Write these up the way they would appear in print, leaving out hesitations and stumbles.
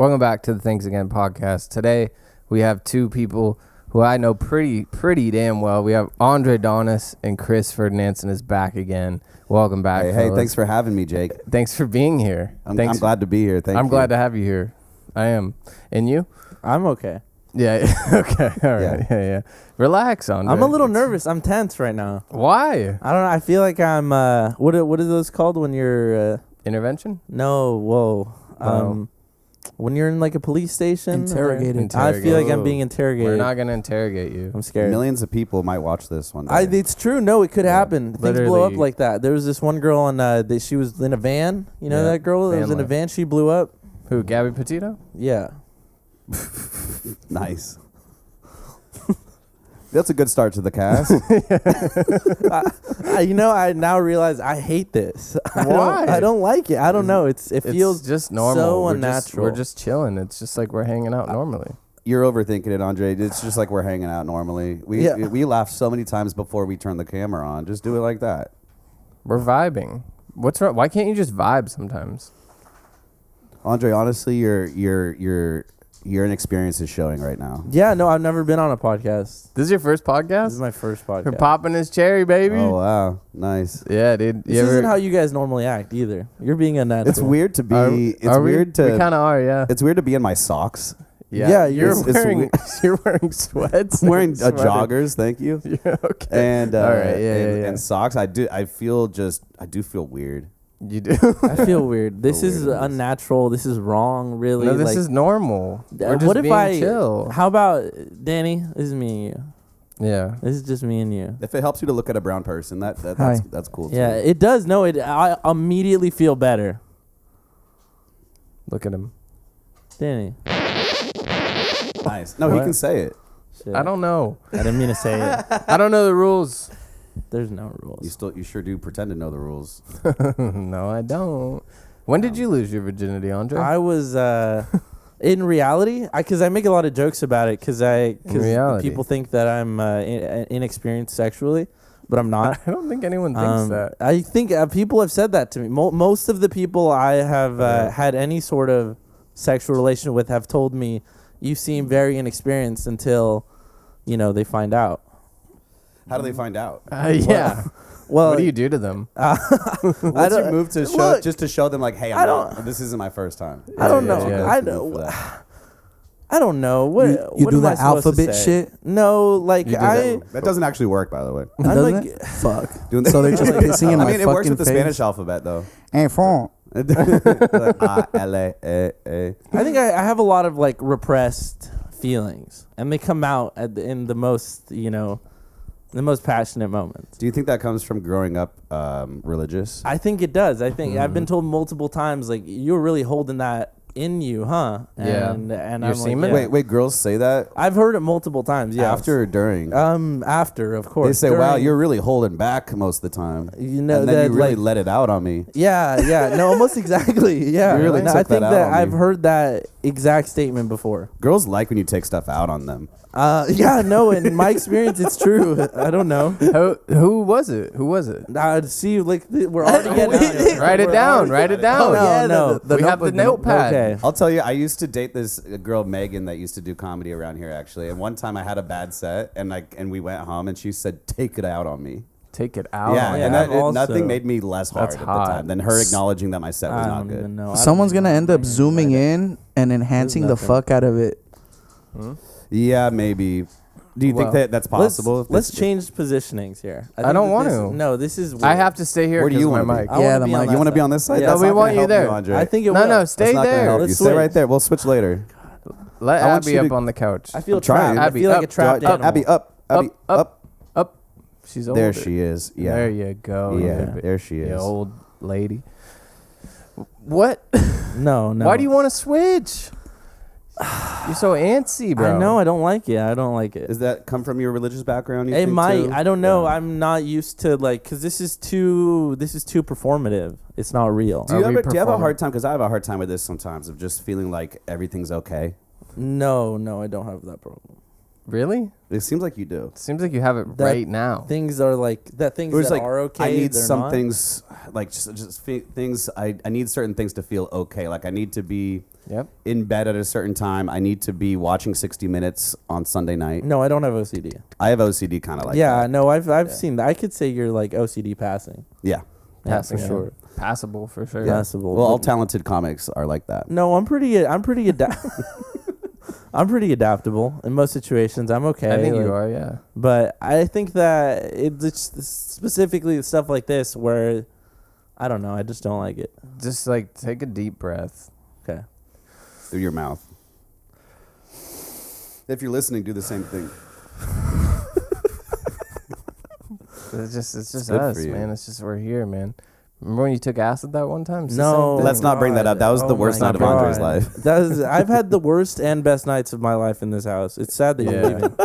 Welcome back to the Things Again podcast. Today we have two people who I know pretty damn well. We have Andre Donis and Chris Ferdinandson is back again. Welcome back. Hey, thanks for having me, Jake. Thanks for being here. I'm glad to be here. I'm glad to have you here. I am. And you? I'm okay. Yeah. Okay. All right. Yeah. Relax, Andre. I'm a little nervous. I'm tense right now. Why? I don't know. I feel like I'm. What are those called when you're? Intervention? No. Whoa. When you're in like a police station. Interrogated. I feel like I'm being interrogated. We're not gonna interrogate you. I'm scared. Millions of people might watch this one day. It's true. No, it could happen. Things literally. blow up like that. There was this one girl on. She was in a van. You know that girl that was in a van. She blew up. Who? Gabby Petito? Yeah. Nice. That's a good start to the cast. I now realize I hate this. Why? I don't like it. I don't know. It feels just normal. so unnatural. We're just chilling. It's just like we're hanging out normally. You're overthinking it, Andre. It's just like we're hanging out normally. We laughed so many times before we turned the camera on. Just do it like that. We're vibing. What's wrong? Why can't you just vibe sometimes? Andre, honestly, your inexperience is showing right now. Yeah, no, I've never been on a podcast. This is your first podcast? This is my first podcast. You're popping his cherry, baby. Oh, wow. Nice. Yeah, dude. This isn't how you guys normally act either. You're being unnatural. It's weird to be. We kind of are, yeah. It's weird to be in my socks. Yeah, you're you're wearing sweats. I'm wearing joggers, thank you. Yeah, okay. And all right, and socks. I do feel weird. You do? I feel weird. This is unnatural. This is wrong, really. No, this is normal. We're just what if being chill. How about, Danny? This is me and you. Yeah. This is just me and you. If it helps you to look at a brown person, that's cool too. Yeah, it does. No, I immediately feel better. Look at him. Danny. Nice. No, he can say it. Shit. I don't know. I didn't mean to say it. I don't know the rules. There's no rules. You sure do pretend to know the rules. No, I don't. When did you lose your virginity, Andre? I was in reality, because I make a lot of jokes about it because people think that I'm inexperienced sexually, but I'm not. I don't think anyone thinks that. I think people have said that to me. Most of the people I have had any sort of sexual relation with have told me you seem very inexperienced until, they find out. How do they find out? Yeah. Well, what do you do to them? What's your move to show just to show them like, hey, this isn't my first time? I don't know. I don't know. What you what do am that I supposed to alphabet say? shit? No, like That doesn't actually work, by the way. Doesn't it? Fuck. So they're just pissing in my it works fucking with the face. Spanish alphabet though. Enfant. A-L-A-A. I think I have a lot of like repressed feelings, and they come out in the most the most passionate moments. Do you think that comes from growing up religious? I think it does. I think I've been told multiple times, like, you're really holding that in you, huh? And Your I'm semen? like, yeah. Wait, girls say that? I've heard it multiple times. Yeah, After or during? After, of course. They say, "Wow, you're really holding back most of the time." You know, and then that, you really like, let it out on me. Yeah. No, almost exactly. Yeah, You really no, took I think that out that on I've me. heard that exact statement before. Girls like when you take stuff out on them. Yeah, no. In my experience, it's true. I don't know. Who was it? See, like we're already getting. Write it down. Write it down. No. We have the notepad. Okay. I'll tell you, I used to date this girl, Megan, that used to do comedy around here, actually. And one time I had a bad set, and we went home, and she said, "Take it out on me." Take it out. Yeah, and also- nothing made me less hard That's at hot. the time than her acknowledging that my set was I not don't good. even know. Someone's gonna end up zooming in and enhancing the nothing. fuck out of it. Yeah, maybe. Do you think that's possible? Let's change positionings here. I don't want to. No, this is. Weird. I have to stay here. Where do you want wanna my be? mic? I Yeah, wanna the be on mic. that You want to be side. on this side? Yeah. That's No, we not want gonna you help there. Andre. I think it No, will. stay That's not gonna there. help you. Let's Stay right switch. there. We'll switch later. Let I want Abby you up to- on the couch. I feel I'm trying. trapped. I feel like a Abby, trapped animal. Abby, up. Abby, up. Up. She's old. There she is. Yeah. There you go. Yeah, there she You is. old lady. What? No. Why do you want to switch? You're so antsy, bro. I know. I don't like it. I don't like it. Does that come from your religious background? You It think, might. too? I don't know. Yeah. I'm not used to because this is too performative. It's not real. Do you have a performing? hard time? Because I have a hard time with this sometimes of just feeling like everything's okay. No, I don't have that problem. Really? It seems like you do. Seems like you have it That right now. Things are like that. Things Whereas, that like, are okay. I need they're some not. things, like just things. I need certain things to feel okay. Like I need to be Yep. in bed at a certain time. I need to be watching 60 Minutes on Sunday night. No, I don't have OCD. I have OCD kind of like Yeah, that. no, I've seen that. I could say you're like OCD passing. Yeah. Yeah, Passing, for sure. Passable for sure. Yeah. Passable. Well, all But- talented comics are like that. No, I'm pretty I'm pretty adaptable in most situations. I'm okay. I think like- you are, yeah. But I think that it's specifically stuff like this where I don't know. I just don't like it. Just like take a deep breath. Okay. Through your mouth. If you're listening, do the same thing. It's just good us, for you. man. It's just we're here, man. Remember when you took acid that one time? It's the No, same thing. Let's not bring that up. That was the worst my night of Andre's God. life. That is, I've had the worst and best nights of my life in this house. It's sad that you're Yeah. leaving.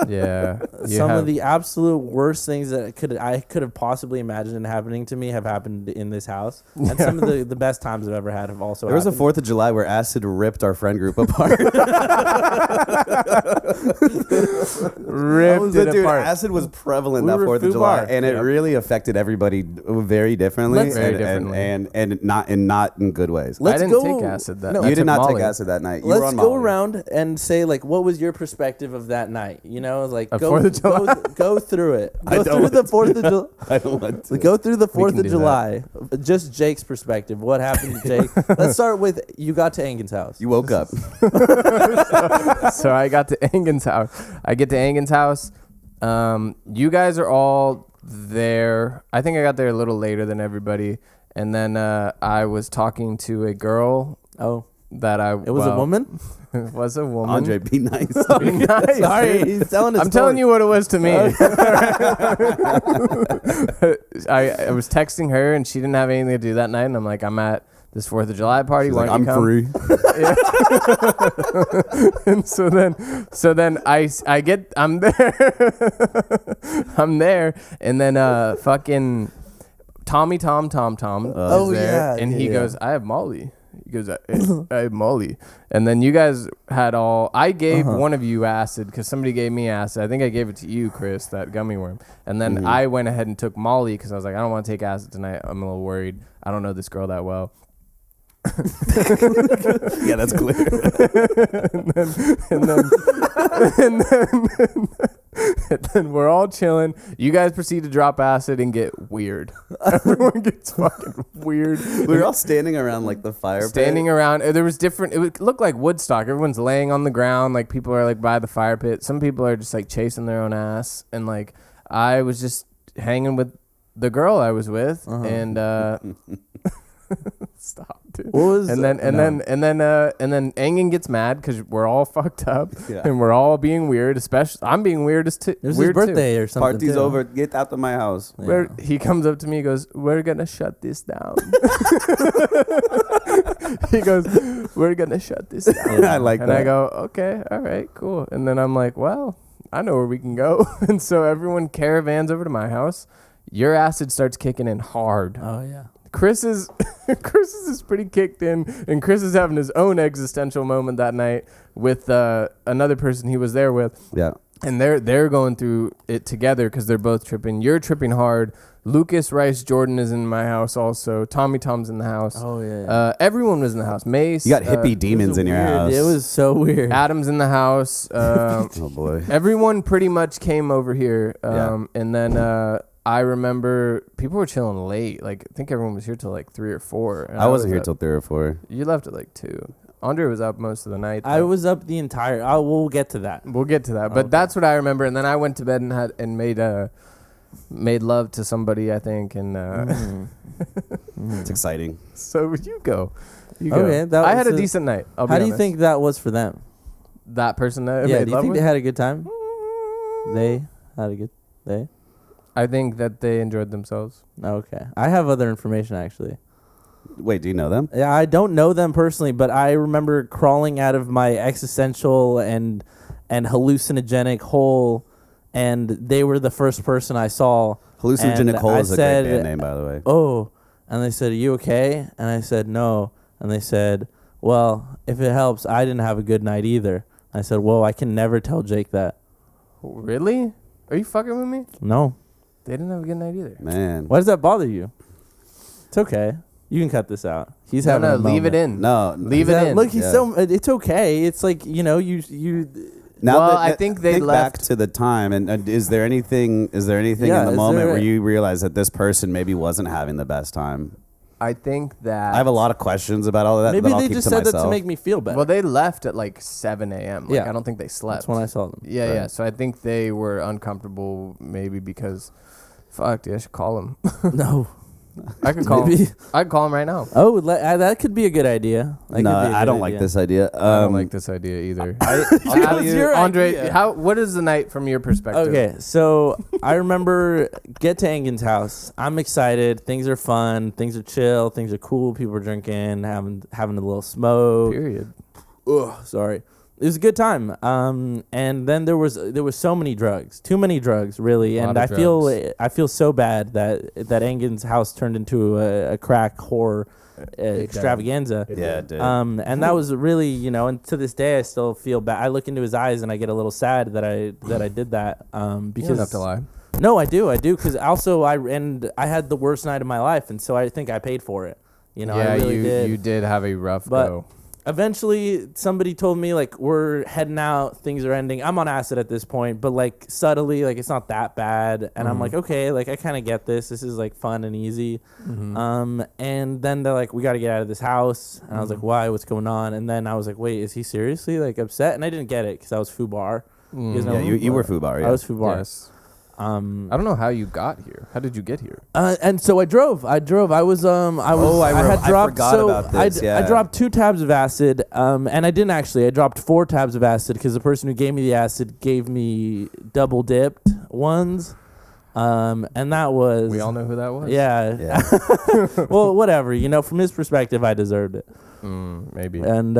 Yeah. You Some have- of the absolute worst things that I could have possibly imagined happening to me have happened in this house, and some of the best times I've ever had have also. There was a happened. 4th of July where acid ripped our friend group apart. ripped it Dude, apart. acid was prevalent We that were 4th of July, FUBAR. and it Yep. really affected everybody very differently, Let's- Very and, differently. and not in good ways. I Let's didn't go- take acid that No, night. You I did took not Molly. take acid that night. You were Let's on go Molly. around and say like, what was your perspective of that night? You know, like Of go 4th of July? go through it. I Go don't through the want 4th of July. I don't want to. Go through the 4th can of do July. Just Jake's perspective. What happened to Jake? Let's start with you got to Engen's house. You woke up. So I got to Engen's house. I get to Engen's house. You guys are all there. I think I got there a little later than everybody. And then I was talking to a girl Oh, that I. it was a woman. It was a woman. Andre, be nice. Be nice, Sorry, dude. he's telling his I'm telling you what it was to me. I was texting her and she didn't have anything to do that night. And I'm like, I'm at this 4th of July party. She's Why like, don't you I'm come? free. And so then I'm there. I'm there. And then fucking Tom is Oh, there. yeah, And he yeah. goes, I have Molly. He goes, I have Molly. And then you guys had all, I gave one of you acid because somebody gave me acid. I think I gave it to you, Chris, that gummy worm. And then I went ahead and took Molly because I was like, I don't want to take acid tonight. I'm a little worried. I don't know this girl that well. Yeah, that's clear. And then we're all chilling. You guys proceed to drop acid and get weird. Everyone gets fucking weird. We were all standing around like the fire Standing pit. around. There was different. It would look like Woodstock. Everyone's laying on the ground. Like people are like by the fire pit. Some people are just like chasing their own ass. And like I was just hanging with the girl I was with. And stop, dude. What was And then Engen gets mad because we're all fucked up Yeah. and we're all being weird. Especially I'm being weird as It was weird his birthday or something. Party's too. over. Get out of my house. Yeah. Where he comes up to me, he goes, "We're gonna shut this down." He goes, "We're gonna shut this down." I like and that. I go, "Okay, all right, cool." And then I'm like, "Well, I know where we can go." And so everyone caravans over to my house. Your acid starts kicking in hard. Oh yeah. Chris's is pretty kicked in, and Chris is having his own existential moment that night with another person he was there with, Yeah. and they're going through it together because they're both tripping. You're tripping hard. Lucas Rice Jordan is in my house also. Tom's in the house. Oh yeah. Everyone was in the house. Mace. You got hippie demons in your house. It was so weird. Adam's in the house. Oh boy. Everyone pretty much came over here. Yeah. And then I remember people were chilling late. Like I think everyone was here till like 3 or 4. And I wasn't was here up- till 3 or 4. You left at like 2. Andre was up most of the night. I though. was up the entire. We'll get to that. We'll get to that, but Okay. that's what I remember. And then I went to bed and made love to somebody, I think. And It's exciting. so you go. You go. Okay, that I had a was decent night. I'll be How do you honest. think that was for them? that person that I Yeah. made Do you love think with? they had a good time? They had a good. They. I think that they enjoyed themselves. Okay. I have other information actually. Wait, do you know them? Yeah, I don't know them personally, but I remember crawling out of my existential and hallucinogenic hole, and they were the first person I saw. Hallucinogenic And Hole I is a said, great band name, by the way. Oh, and they said, "Are you okay?" And I said, "No." And they said, "Well, if it helps, I didn't have a good night either." I said, "Whoa, I can never tell Jake that." Really? Are you fucking with me? No. They didn't have a good night either. Man. Why does that bother you? It's okay. You can cut this out. He's No, having no, a leave it moment. in. No, Leave Yeah, it in. Look, he's Yeah. so. It's okay. It's like you. Now Well, that, I think they think left- back to the time, and is there anything Yeah, in the is moment there- where you realize that this person maybe wasn't having the best time? I think that I have a lot of questions about all of that. Maybe that I'll they keep just to said that myself. to make me feel better. Well, they left at like 7 a.m. Like, Yeah. I don't think they slept. That's when I saw them. Yeah, Right. yeah. So I think they were uncomfortable, maybe because, fuck, dude, I should call him. No. I could call Maybe. him. I could call him right now. Oh, that could be a good idea. That No, could be a I good don't like idea. this idea. I don't like this idea either. I'll That tell was you- your Andre, idea. what is the night from your perspective? Okay, so I remember get to Engen's house. I'm excited. Things are fun. Things are chill. Things are cool. People are drinking, having a little smoke. Period. Ugh, sorry. It was a good time. And then there was so many drugs, too many drugs, really. A lot And of I feel so bad that Engen's house turned into a crack horror extravaganza. Yeah, it did. And that was really, and to this day I still feel bad. I look into his eyes and I get a little sad that I did that. You Because don't have to lie. No, I do, because also I had the worst night of my life, and so I think I paid for it. I really did. You did have a rough But go. eventually somebody told me, like, we're heading out, things are ending. I'm on acid at this point, but like subtly, like, it's not that bad. And I'm like, okay, like, I kind of get this. This is like fun and easy. And then they're like, we got to get out of this house. And I was like, why? What's going on? And then I was like, wait, is he seriously like upset? And I didn't get it because I was FUBAR. You guys know yeah, you were FUBAR. Yeah. I was FUBAR. Yes. I don't know how you got here. How did you get here? And so I drove. I was I forgot about this, I dropped 2 tabs of acid. And I didn't actually. I dropped 4 tabs of acid because the person who gave me the acid gave me double dipped ones. And that was, We all know who that was. yeah. Yeah. Well, whatever. From his perspective, I deserved it. Maybe. And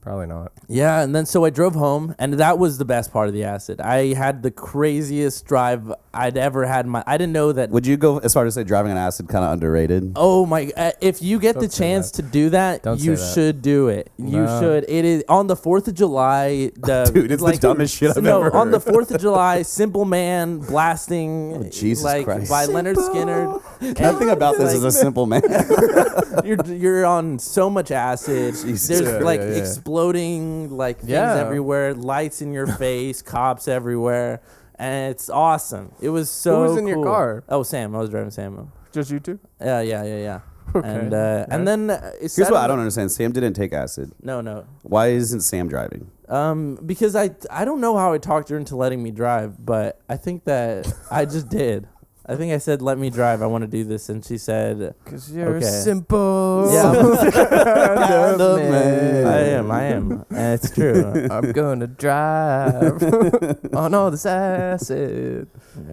Probably not. yeah, and then so I drove home, and that was the best part of the acid. I had the craziest drive I'd ever had in my. I didn't know that. Would you go as far as say driving on acid kind of underrated? Oh my! If you get the Don't say chance that. to do that, Don't you say that. should do it. You No. should. It is on the 4th of July. Dude, it's the dumbest shit I've ever on the heard. 4th of July, Simple Man blasting. Oh, Jesus like Christ. by Leonard Skinner. Nothing about this is a simple man. You're on so much acid. Jesus There's Christ. like Yeah, yeah. exploding like things Yeah. everywhere, lights in your face, cops everywhere, and it's awesome. It was so. Who was in your cool. car? Oh, Sam. I was driving Sam. Just you two? Yeah. Okay. And then Here's what I don't understand. Sam didn't take acid. No. Why isn't Sam driving? Because I don't know how I talked her into letting me drive, but I think that I just did. I think I said, "Let me drive. I want to do this," and she said, Because you're Okay. simple. "Yeah, kind of man. I am, and it's true." I'm going to drive on all this acid.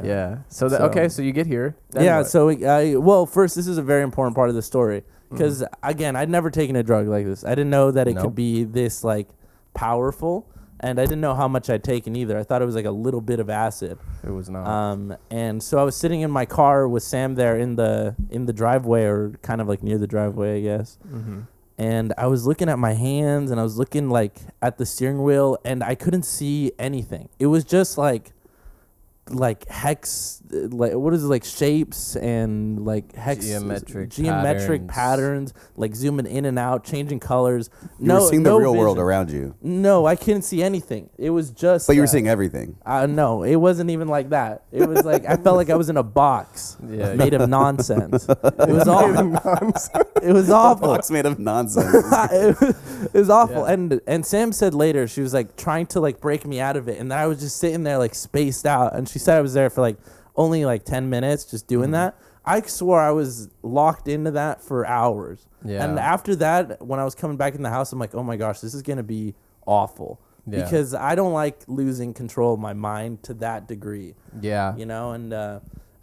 Yeah. So, so you get here. Then Yeah, what? so first, this is a very important part of the story because again, I'd never taken a drug like this. I didn't know that it Nope. could be this like powerful, and I didn't know how much I'd taken either. I thought it was like a little bit of acid. It was not. And so I was sitting in my car with Sam there in the driveway, or kind of like near the driveway, I guess. And I was looking at my hands, and I was looking like at the steering wheel, and I couldn't see anything. It was just like hex, like what is it, like shapes and like hex Geometric patterns, like zooming in and out, changing colors. You were seeing the real world vision. around you, No, I couldn't see anything. It was just. but you were that. seeing everything. No, it wasn't even like that. It was like I felt like I was in a box Yeah. made of nonsense. It was awful. It was awful. Box made of nonsense. It was awful. Yeah. And Sam said later she was like trying to like break me out of it, and then I was just sitting there like spaced out. And she said I was there for like only like 10 minutes just doing that. I swore I was locked into that for hours. Yeah. And after that, when I was coming back in the house, I'm like, oh my gosh, this is gonna be awful. Yeah. Because I don't like losing control of my mind to that degree. Yeah.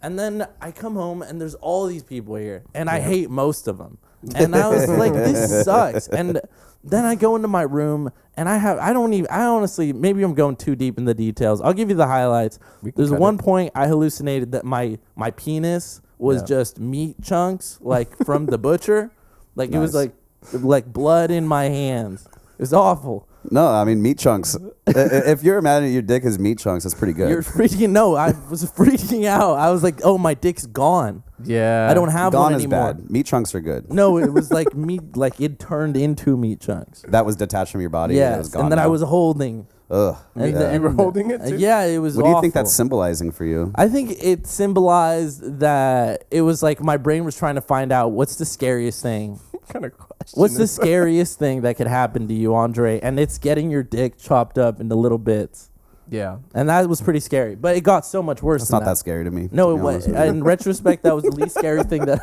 And then I come home and there's all these people here, and I hate most of them. And I was like, this sucks. And then I go into my room, and I honestly, maybe I'm going too deep in the details. I'll give you the highlights. There's cut one it. point I hallucinated that my penis was just meat chunks, like from the butcher. Like it was Nice. like blood in my hands. was awful. No, I mean meat chunks. If you're mad at your dick as meat chunks, that's pretty good. You're freaking. No, I was freaking out. I was like, oh, my dick's gone. Yeah. I don't have Gone one is anymore. bad. Meat chunks are good. No, it was like meat. Like it turned into meat chunks. That was detached from your body. Yes, and, it was gone and then I now. was holding. Ugh. And Yeah. You were holding it too? Yeah, it was. What do you think awful. that's symbolizing for you? I think it symbolized that it was like my brain was trying to find out what's the scariest thing. What kind of question? What's the is that? scariest thing that could happen to you, Andre? And it's getting your dick chopped up into little bits. Yeah. And that was pretty scary. But it got so much worse It's than not that scary to me. No, to it be was. honest with you. In retrospect, that was the least scary thing that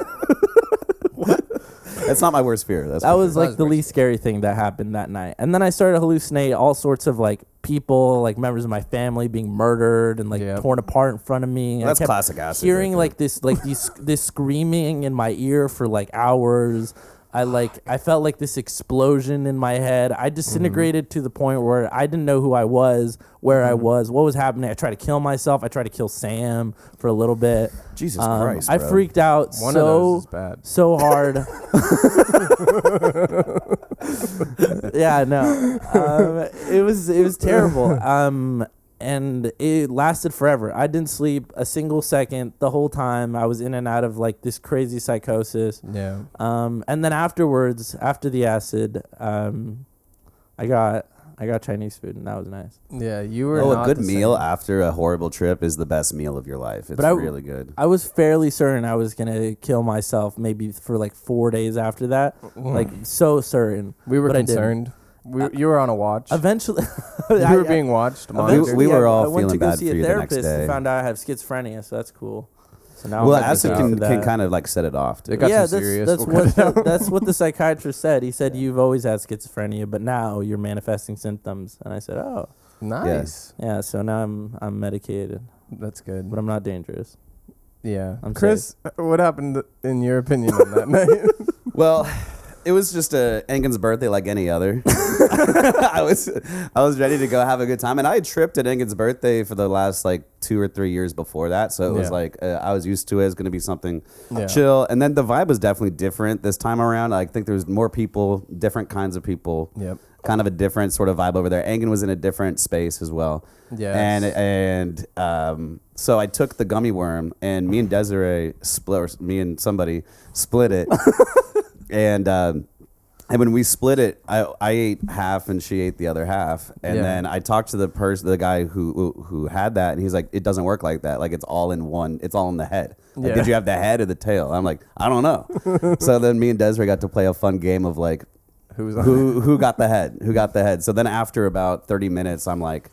That's not my worst fear. That's that for was sure. like the least scary thing that happened that night. And then I started to hallucinate all sorts of like people, like members of my family being murdered and like Yep. torn apart in front of me. And That's I kept classic acid. hearing right like this screaming in my ear for like hours. I felt like this explosion in my head. I disintegrated to the point where I didn't know who I was, where I was, what was happening. I tried to kill myself. I tried to kill Sam for a little bit. there. Jesus Christ. I bro. freaked out One of those is bad. so hard. Yeah, no. It was terrible. And it lasted forever. I didn't sleep a single second the whole time. I was in and out of like this crazy psychosis. Yeah. And then afterwards, after the acid, I got Chinese food, and that was nice. Yeah, you were Oh, a not good the meal same. after a horrible trip is the best meal of your life. It's But really good. I was fairly certain I was gonna kill myself maybe for like 4 days after that. Like so certain. We were but I didn't. concerned. You were on a watch. Eventually, You were being watched. monitored. we were all I went to feeling go bad see for a you the next therapist and day. found out I have schizophrenia, so that's cool. So now Well, I'm acid looking can, out for that. kind of like set it off. Too. It got Yeah, too serious. that's We'll cut it out. that's what the psychiatrist said. He said you've always had schizophrenia, but now you're manifesting symptoms. And I said, oh, Nice. yeah. So now I'm medicated, That's good. but I'm not dangerous. Yeah. I'm Chris, what happened in your opinion on that night? Well, it was just Engen's birthday like any other. I was ready to go have a good time, and I had tripped at Engen's birthday for the last like 2 or 3 years before that, so it was Yeah. like I was used to it. It's going to be something Yeah. chill, and then the vibe was definitely different this time around. I think there was more people, different kinds of people. Yep. Kind of a different sort of vibe over there. Engen was in a different space as well. Yes. And so I took the gummy worm, and me and Desiree split, or me and somebody split it. And when we split it, I ate half and she ate the other half. And Yeah. then I talked to the guy who had that, and he's like, it doesn't work like that. Like it's all in one. It's all in the head. Like, Yeah. did you have the head or the tail? I'm like, I don't know. So then me and Desiree got to play a fun game of like, Who's on? who got the head? Who got the head? So then after about 30 minutes, I'm like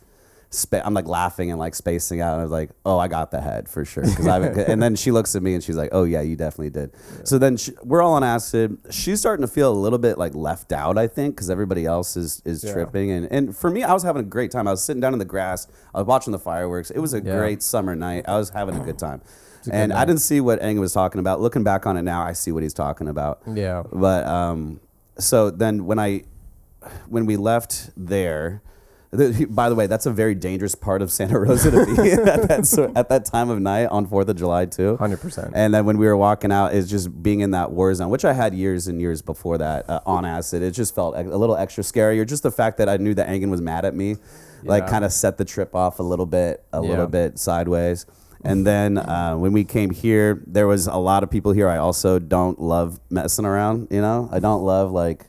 laughing and like spacing out. And I was like, oh, I got the head for sure. And then she looks at me and she's like, oh yeah, you definitely did. Yeah. So then we're all on acid. She's starting to feel a little bit like left out, I think, because everybody else is tripping. And for me, I was having a great time. I was sitting down in the grass. I was watching the fireworks. It was a great summer night. I was having a good time. And I didn't see what Engen was talking about. Looking back on it now, I see what he's talking about. Yeah. But so then when we left there, by the way, that's a very dangerous part of Santa Rosa to be at that time of night on 4th of July too. 100%. And then when we were walking out, is just being in that war zone, which I had years and years before that on acid. It just felt a little extra scary, or just the fact that I knew that Engen was mad at me, like kind of set the trip off a little bit sideways. And then when we came here, there was a lot of people here. I also don't love messing around, I don't love like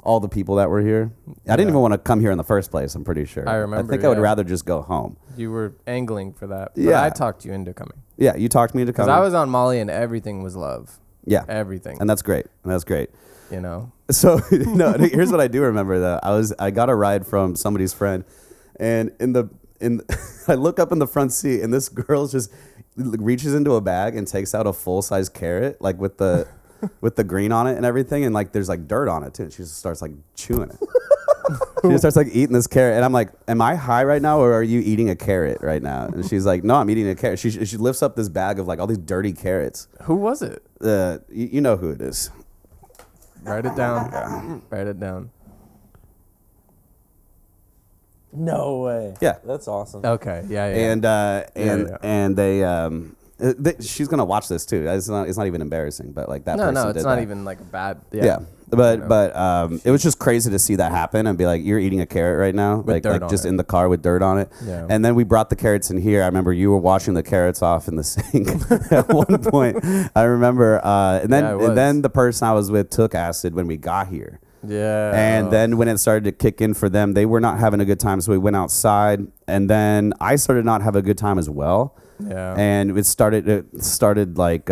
all the people that were here. I didn't even want to come here in the first place, I'm pretty sure. I remember, I think I would rather just go home. You were angling for that. But Yeah. I talked you into coming. Yeah, you talked me into Because coming. I was on Molly and everything was love. Yeah. Everything. And that's great. You know? So no, here's what I do remember though. I got a ride from somebody's friend, and I look up in the front seat, and this girl just reaches into a bag and takes out a full-size carrot, like with the green on it and everything, and like there's like dirt on it too. And she just starts like chewing it. She just starts like eating this carrot, and I'm like, "Am I high right now, or are you eating a carrot right now?" And she's like, "No, I'm eating a carrot." She lifts up this bag of like all these dirty carrots. Who was it? You know who it is. Write it down. Write it down. No way. Yeah. That's awesome. Okay. Yeah. And she's gonna watch this too. It's not even embarrassing, but like that. No, person it's did not that. even like a bad. Yeah. But it was just crazy to see that happen and be like, you're eating a carrot right now, With like dirt just on it. in the car with dirt on it. Yeah. And then we brought the carrots in here. I remember you were washing the carrots off in the sink at one point. I remember, and then the person I was with took acid when we got here. Yeah. And then when it started to kick in for them, they were not having a good time. So we went outside, and then I started not have a good time as well. Yeah. And it started like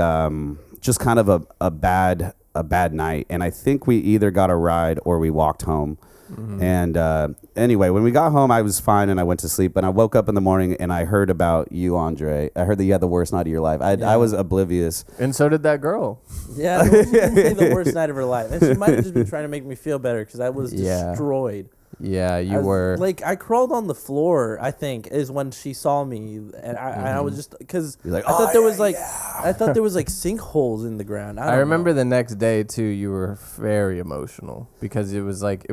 just kind of a bad night. And I think we either got a ride or we walked home. Mm-hmm. And anyway, when we got home, I was fine and I went to sleep. And I woke up in the morning and I heard about you, Andre. I heard that you had the worst night of your life. I was oblivious. And so did that girl. Yeah, it was the worst night of her life. And she might have just been trying to make me feel better because I was destroyed. Yeah, you were. Like, I crawled on the floor, I think, is when she saw me. And I was just, because like, I thought there was I thought there was like sinkholes in the ground. I remember the next day, too, you were very emotional because it was like,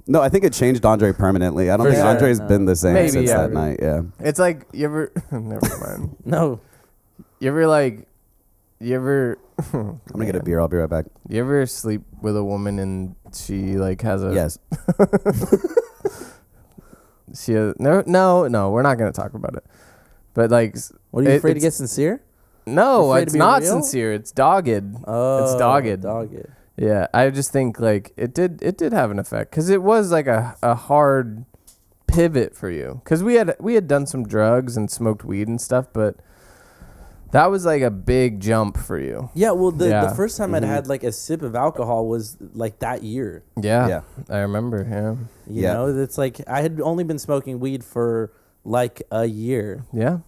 No, I think it changed Andre permanently. I don't For think sure. Andre's been the same Maybe, since yeah. that night. Yeah. it's like, you ever, never mind. No. You ever, I'm gonna get a beer. I'll be right back. You ever sleep with a woman and she like has a Yes. no, we're not gonna talk about it. But like, What, are you afraid to get sincere? No, Afraid to it's be not real? sincere. It's dogged. Oh, It's dogged. Dogged. Yeah, I just think like it did have an effect because it was like a hard pivot for you because we had done some drugs and smoked weed and stuff, but that was like a big jump for you. Yeah, well, the first time Mm-hmm. I'd had like a sip of alcohol was like that year. Yeah, I remember. You know, it's like I had only been smoking weed for like a year. Yeah,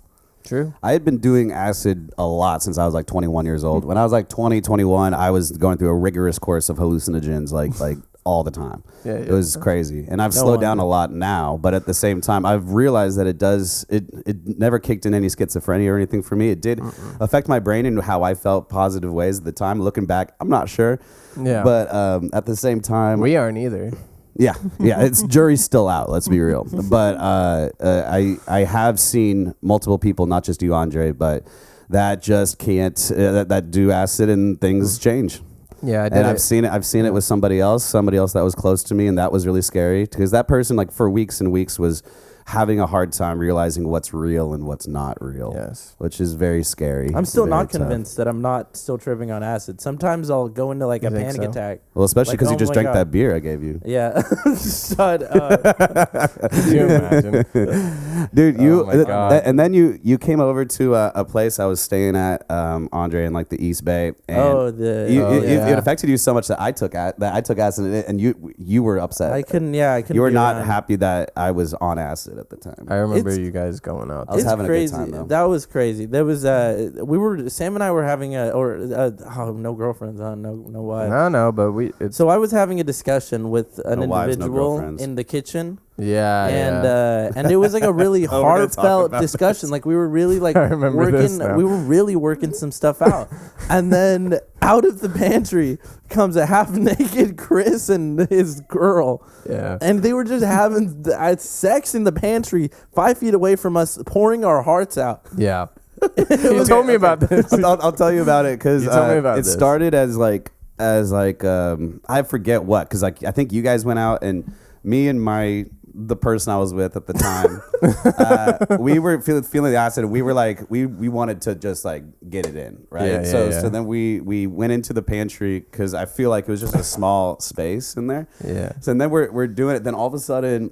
true. I had been doing acid a lot since I was like 21 years old. When I was like 20, 21, I was going through a rigorous course of hallucinogens like all the time. Yeah. It was crazy. And I've No slowed down wonder. a lot now, but at the same time, I've realized that it never kicked in any schizophrenia or anything for me. It did affect my brain and how I felt positive ways at the time. Looking back, I'm not sure. Yeah, But at the same time, we aren't either. yeah, it's jury's still out. Let's be real. But I have seen multiple people, not just you, Andre, but that just can't that do acid and things change. Yeah, I did. And I've seen it with somebody else that was close to me, and that was really scary because that person, like for weeks and weeks, was having a hard time realizing what's real and what's not real. Yes. Which is very scary. I'm still Very not tough. convinced that I'm not still tripping on acid. Sometimes I'll go into like You a think panic so? attack. Well, especially Like, because oh you just my drank God. that beer I gave you. Yeah. Shut Could you imagine? Dude, Oh my God. and then you came over to a place I was staying at, Andre, in like the East Bay. And it affected you so much that I took acid, and you were upset. I couldn't You were be not around. happy that I was on acid at the time. I remember It's- you guys going out. I was It's having crazy. a good time though. That was crazy. There was Sam and I were having no girlfriends, no wives. No, but it's So I was having a discussion with an No wives, no individual girlfriends. in the kitchen, yeah. and it was like a really Oh, we're gonna talk heartfelt about discussion. Like we were really like I remember this now. we were really working some stuff out, and then out of the pantry comes a half naked Chris and his girl, Yeah. and they were just having sex in the pantry 5 feet away from us, pouring our hearts out. Yeah. You told me about this. I'll tell you about it because You told me about it this. started as I forget what, because like I think you guys went out and me and the person I was with at the time, we were feeling the acid. We were like we wanted to just like get it in, right? Yeah, so yeah. so then we went into the pantry because I feel like it was just a small space in there. Yeah. So then we're doing it. Then all of a sudden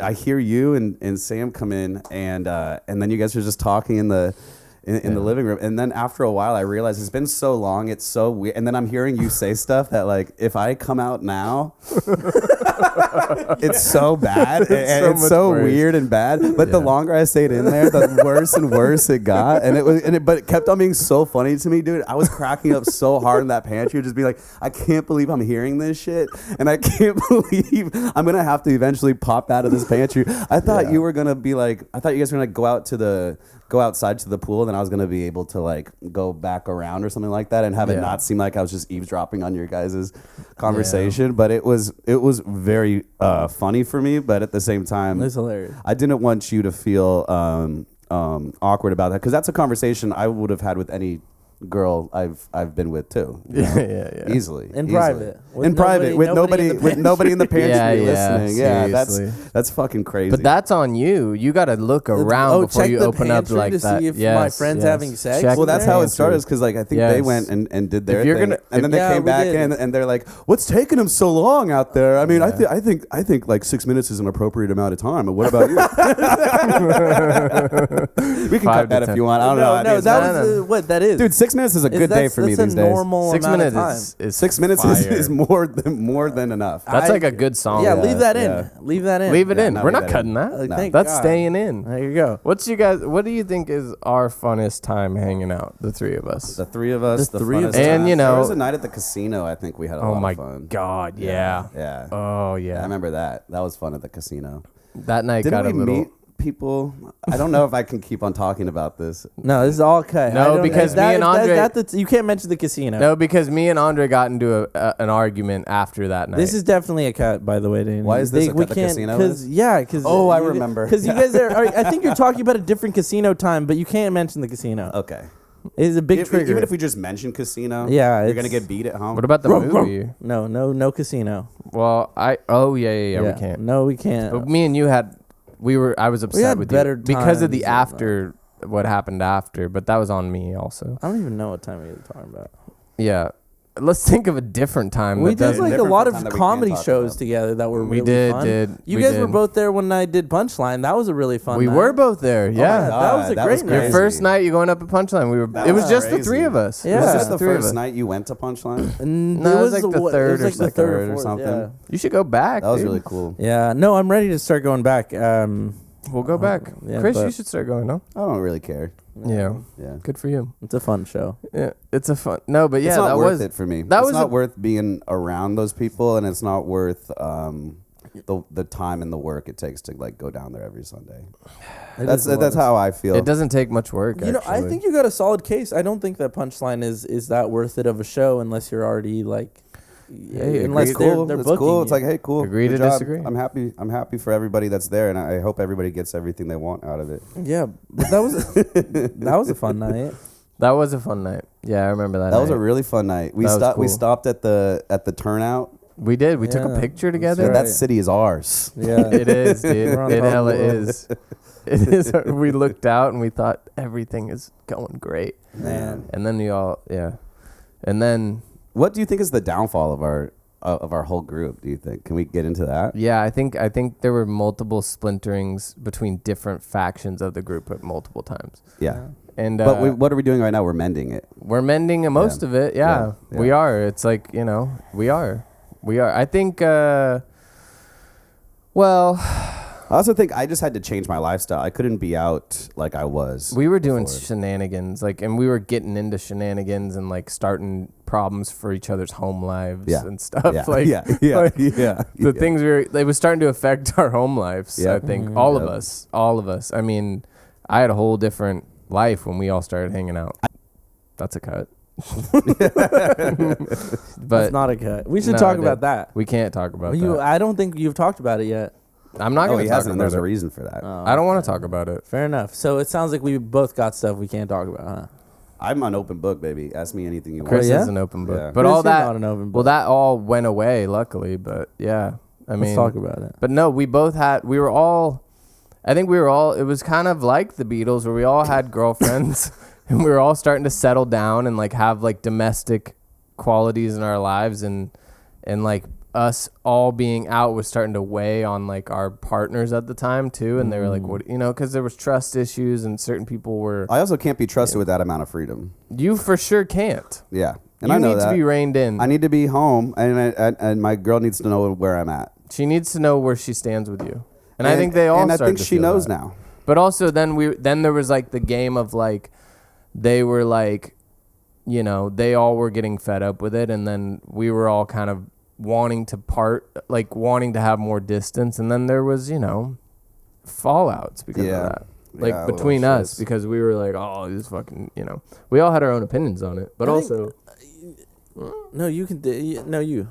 I hear you and Sam come in and then you guys are just talking in the living room, and then after a while I realized it's been so long, it's so weird, and then I'm hearing you say stuff that like if I come out now it's so bad and so it's much so worse. weird and bad, but the longer I stayed in there the worse and worse it got, but it kept on being so funny to me, dude. I was cracking up so hard in that pantry, just being like, I can't believe I'm hearing this shit, and I can't believe I'm gonna have to eventually pop out of this pantry. I thought you were gonna be like, I thought you guys were gonna go outside to the pool, and then I was gonna be able to like go back around or something like that and have it not seem like I was just eavesdropping on your guys' conversation. But it was very funny for me, but at the same time It was hilarious. I didn't want you to feel awkward about that, because that's a conversation I would have had with any girl I've been with too. You know? yeah. Easily. In easily. private. In private with nobody in the pantry listening. Yeah, seriously. that's fucking crazy. But that's on you. You got to look around before check you the open up pantry like to that. see if my friend's having sex. Check well, the that's how it pantry. started. Because like I think they went and did their If you're thing, gonna- and then they came we back did. and they're like, "What's taking them so long out there?" I mean, I think like 6 minutes is an appropriate amount of time. But what about you? We can 5 cut to that 10. if you want. I don't know. No, that was what that is. Dude, 6 minutes is a good day for me that's these a days. normal 6 amount of minutes time. is 6 minutes fire. is more than enough. That's like a good song. Yeah, leave that in. yeah. Leave that in. Leave it in. no, We're leave not that cutting in. that. Like, No. thank That's God. staying in. There you go. What do you think is our funnest time hanging out, the three of us? The three of us. The The three of funnest us. And, time. you know- there was a night at the casino. I think we had a Oh lot my of fun. God, yeah. Yeah. Oh I yeah. remember that. That was fun at the casino. That night Didn't got we a little. meet people? I don't know if I can keep on talking about this. No, this is all cut. No, I don't- because that- me and Andre- you can't mention the casino. No, because me and Andre got into an argument after that night. This is definitely a cut, by the way, Danny. Why is this a we cut? The can't, casino Because is? because Oh, I remember. Because you guys are. I think you're talking about a different casino time, but you can't mention the casino. Okay. It's a big trigger. Even if we just mention casino, Yeah, you're it's- gonna get beat at home. What about the movie? no casino. Well, we can't. No, we can't. But me and you I was upset had with better you because of the times after, what happened after, but that was on me also. I don't even know what time we were talking about. Yeah. Let's think of a different time. We that did doesn't- like a different lot time of that we comedy can't talk shows about. together that were We really fun. did. You We guys were did. both there when I did Punchline. That was a really fun. We night. were both there. my Yeah. God. That was a That great was night. Your crazy. first night you going up at Punchline. That It was was just the crazy. three of us. Yeah. It was Was just this the three of first us. night you went to Punchline? No, it was like the it was third or like the second third or fourth, something. Yeah. You should go back. That was dude. really cool. Yeah, no, I'm ready to start going back. We'll go back. Yeah, Chris, but- you should start going, no? I don't really care. Yeah. Yeah. Good for you. It's a fun show. Yeah. It's a fun. No, but yeah, it's not that worth was it for me. that It's was not a- worth being around those people, and it's not worth the time and the work it takes to like go down there every Sunday. That's how I feel. It doesn't take much work. You know, I actually. think you got a solid case. I don't think that Punchline is that worth it of a show unless you're already like, Hey, unless It's they're cool. they're It's booking cool. It's you. like, hey, cool. Agree Good to job. disagree. I'm happy. I'm happy for everybody that's there, and I hope everybody gets everything they want out of it. Yeah, but that was that was a fun night. That was a fun night. Yeah, I remember that. That was a night. really fun night. We That was stopped. We cool. stopped at the turnout. We did. We took a Yeah, picture that's together. right. That city is ours. Yeah, It is, dude. We're on It top of hella the world. is. It is. We looked out and we thought everything is going great. man. And then and then What do you think is the downfall of our whole group? Do you think? Can we get into that? yeah, I think there were multiple splinterings between different factions of the group at multiple times. Yeah. And But what are we doing right now? We're mending it. we're mending most of it. Yeah, Yeah. we are. It's like, we are. I think. Well, I also think I just had to change my lifestyle. I couldn't be out like I was. we were doing before. shenanigans, and we were getting into shenanigans and starting problems for each other's home lives Yeah. and stuff. Yeah. Like, yeah. the things it was starting to affect our home lives. Yeah. I think Mhm. all Yep. of us. I mean, I had a whole different life when we all started hanging out. That's a cut. That's But not a cut. We should No, talk I about did. that. we can't talk about You, that. I don't think you've talked about it yet. I'm not Oh, going he to talk hasn't. And about there's a it. reason for that. Oh, I don't want okay. to talk about it. Fair enough. So it sounds like we both got stuff we can't talk about, huh? I'm an open book, baby. Ask me anything you want. Chris yeah? is an open book. Yeah. But Chris, all you're that, not an open well, book. that all went away, luckily. But yeah, I Let's mean, talk about it. but no, we were all, it was kind of like the Beatles where we all had girlfriends and we were all starting to settle down and have domestic qualities in our lives and us all being out was starting to weigh on our partners at the time too. And they were like, what, cause there was trust issues and certain people were, I also can't be trusted with that amount of freedom. you for sure can't. Yeah. And You I know need that. to be reined in. I need to be home, and my girl needs to know where I'm at. She needs to know where she stands with you. And I think they all And I started think to she feel knows that. now. But also then there was the game of they were they all were getting fed up with it, and then we were all kind of wanting to wanting to have more distance, and then there was fallouts because of that. Yeah, Between little us shits. because we were oh, this fucking, we all had our own opinions on it. But I think- also No, you can. No, you.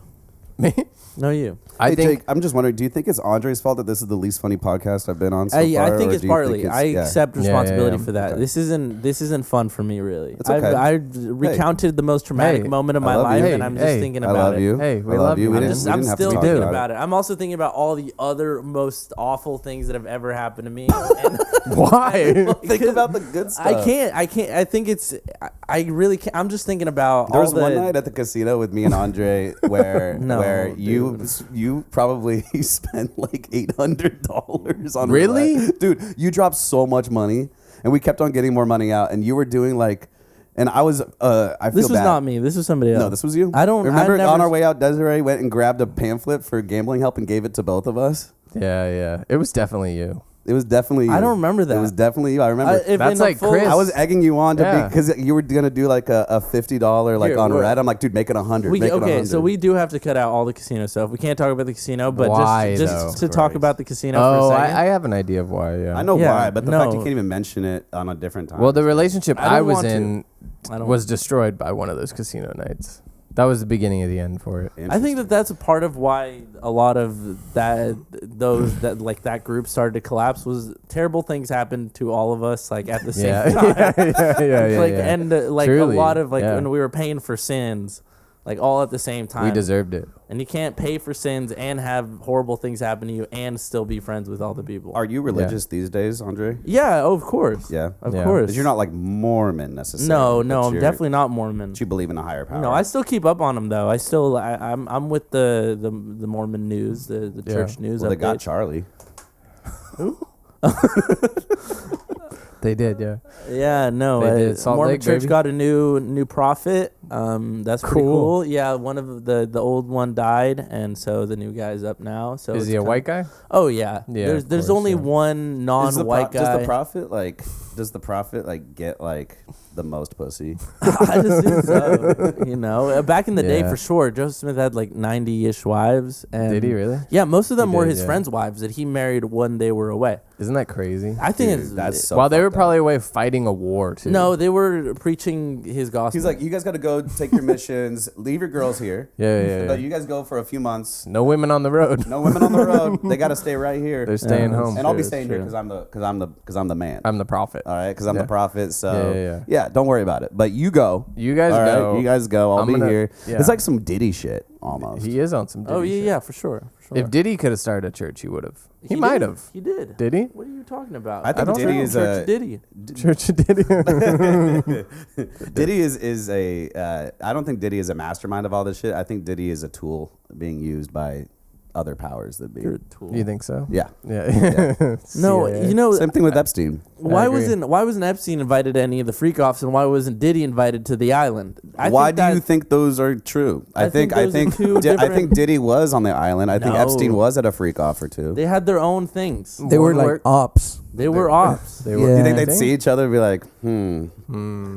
Me? No, you. I Hey, think Jake, I'm just wondering, do you think it's Andre's fault that this is the least funny podcast I've been on so I far? think or it's do you partly. think I yeah. accept responsibility yeah. for that. Okay. This isn't fun for me, really. It's okay. I've recounted the most traumatic Hey, moment of I my love life, you. and I'm just Hey, thinking I about love it. you. Hey, we I love you. We I'm didn't, just- we I'm didn't have to still talk thinking about about it. I'm also thinking about all the other most awful things that have ever happened to me. And why? Think about the good stuff. I can't. I think it's. I really can't. I'm just thinking about. There all was the, one night at the casino with me and Andre where No, where dude. you probably spent like $800 on Really? roulette. Dude, you dropped so much money and we kept on getting more money out and you were doing like, and I was I feel This was bad. not me. This was somebody else. No, this was you. I don't. remember. I've never, On our way out, Desiree went and grabbed a pamphlet for gambling help and gave it to both of us. Yeah. It was definitely you. It was definitely you. I don't remember that. It was definitely you. I remember. If That's in the like full- Chris. I was egging you on to Yeah. be because you were gonna do like a $50 like Here, on we're- red. I'm like, dude, make it 100. We, make it okay, 100. so we do have to cut out all the casino stuff. We can't talk about the casino, but Why, just though? to talk Christ. about the casino Oh, for a second. I have an idea of why. Yeah. I know Yeah, why, but the fact you no. can't even mention it on a different time. Well, the relationship I don't I was want to. in I don't- was destroyed by one of those casino nights. That was the beginning of the end for it. I think that that's a part of why a lot of that group started to collapse was terrible things happened to all of us like at the same Yeah. time. yeah. Like and like Truly, a lot of like yeah. when we were paying for sins, like all at the same time. We deserved it. And you can't pay for sins and have horrible things happen to you and still be friends with all the people. Are you religious these days, Andre? Yeah, of course. Yeah. Of Yeah. course. Because you're not like Mormon necessarily. No, but I'm you're- definitely not Mormon. But you believe in a higher power. No, I still keep up on them though. I'm with the Mormon news, the Yeah. church news. Well, they got updates. Charlie. They did, yeah. Yeah, no. They did. Salt Mormon Lake, church baby. got a new prophet. That's pretty Cool. cool. Yeah, one of the old one died, and so the new guy's up now. So Is it's he a kinda- white guy? Oh yeah. Yeah, There's of there's course, only yeah. one non-white guy. Does the prophet like get like the most pussy? I just think so. You know, back in the day Yeah. for sure, Joseph Smith had like 90-ish wives. And Did he really? Yeah, most of them He were did, his yeah. friends' wives that he married when they were away. Isn't that crazy? I think Dude, it's that's so While they were fucked up. probably away fighting a war too. no, they were preaching his gospel. He's like, you guys got to go take your missions. Leave your girls here. Yeah. You guys go for a few months. No women on the road. No women on the road. They got to stay right here. They're staying Yeah, home. And I'll be True, staying here true. because I'm the man. I'm the prophet. All right, because I'm Yeah. the prophet. So Yeah. don't worry about it. But you go. You guys All right, go. you guys go. I'll I'm be gonna- here. yeah. It's like some Diddy shit almost. He is on some Diddy oh yeah, shit. yeah, for sure. If Diddy could have started a church, he would have. He did. might have. He did. Did he? What are you talking about? I think don't Diddy know. is Church a of Diddy. Church of Diddy. Diddy is a. I don't think Diddy is a mastermind of all this shit. I think Diddy is a tool being used by other powers that be. You're a tool. You think so? Yeah. Yeah. No, CIA. you know Same thing with Epstein. why agree. wasn't Epstein invited to any of the freak offs, and why wasn't Diddy invited to the island? Why do you think those are true? I think those are two I different- think Diddy was on the island. I think No. Epstein was at a freak off or two. they had their own things? They were One like word- ops. They were ops. They Yeah. were. Do you think I they'd see each other and be like,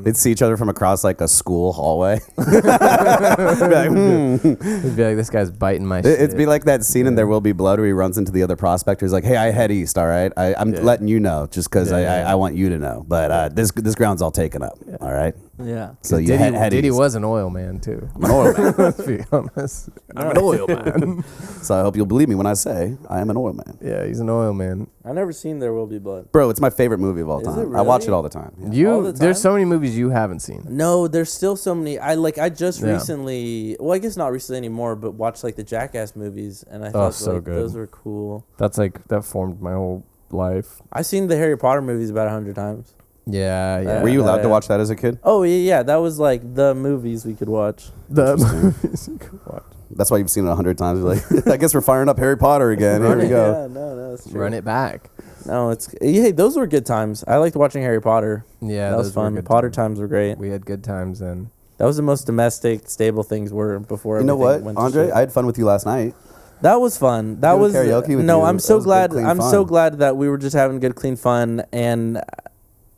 They'd see each other from across like a school hallway. Be like, It'd be like, this guy's biting my shit. It'd be like that scene in There Will Be Blood where he runs into the other prospectors like, hey, I head east, all right? I'm Yeah. letting you know just because Yeah. I want you to know. But this ground's all taken up, all right? Yeah. So you Diddy, head Diddy east. was an oil man too. I'm an oil man. Let's be honest. I'm an oil man. So I hope you'll believe me when I say I am an oil man. Yeah, he's an oil man. I've never seen There Will Be Blood. Bro, it's my favorite movie of all Is time. it I watch really? it all the time. Yeah. All You, the there's time? so many movies you haven't seen. No, there's still so many. I just Yeah. recently, well, I guess not recently anymore, but watched like the Jackass movies, and I thought so like, good. those were cool. That formed my whole life. I've seen the Harry Potter movies about 100 times. Yeah, yeah. Uh, Were you allowed to yeah. watch that as a kid? Oh yeah, that was like the movies we could watch. The movies you could watch. That's why you've seen it 100 times. You're like, I guess we're firing up Harry Potter again. Here we go. Yeah, no, that's true. Run it back. No, it's hey, those were good times. I liked watching Harry Potter. Yeah, that was those were fun. good Potter times were great. We had good times then. That was the most domestic, stable things were before. You know everything what, went to Andre? shit. I had fun with you last night. That was fun. That Doing was karaoke with no. you. I'm so That was good, glad. clean I'm so fun. glad that we were just having good, clean fun, and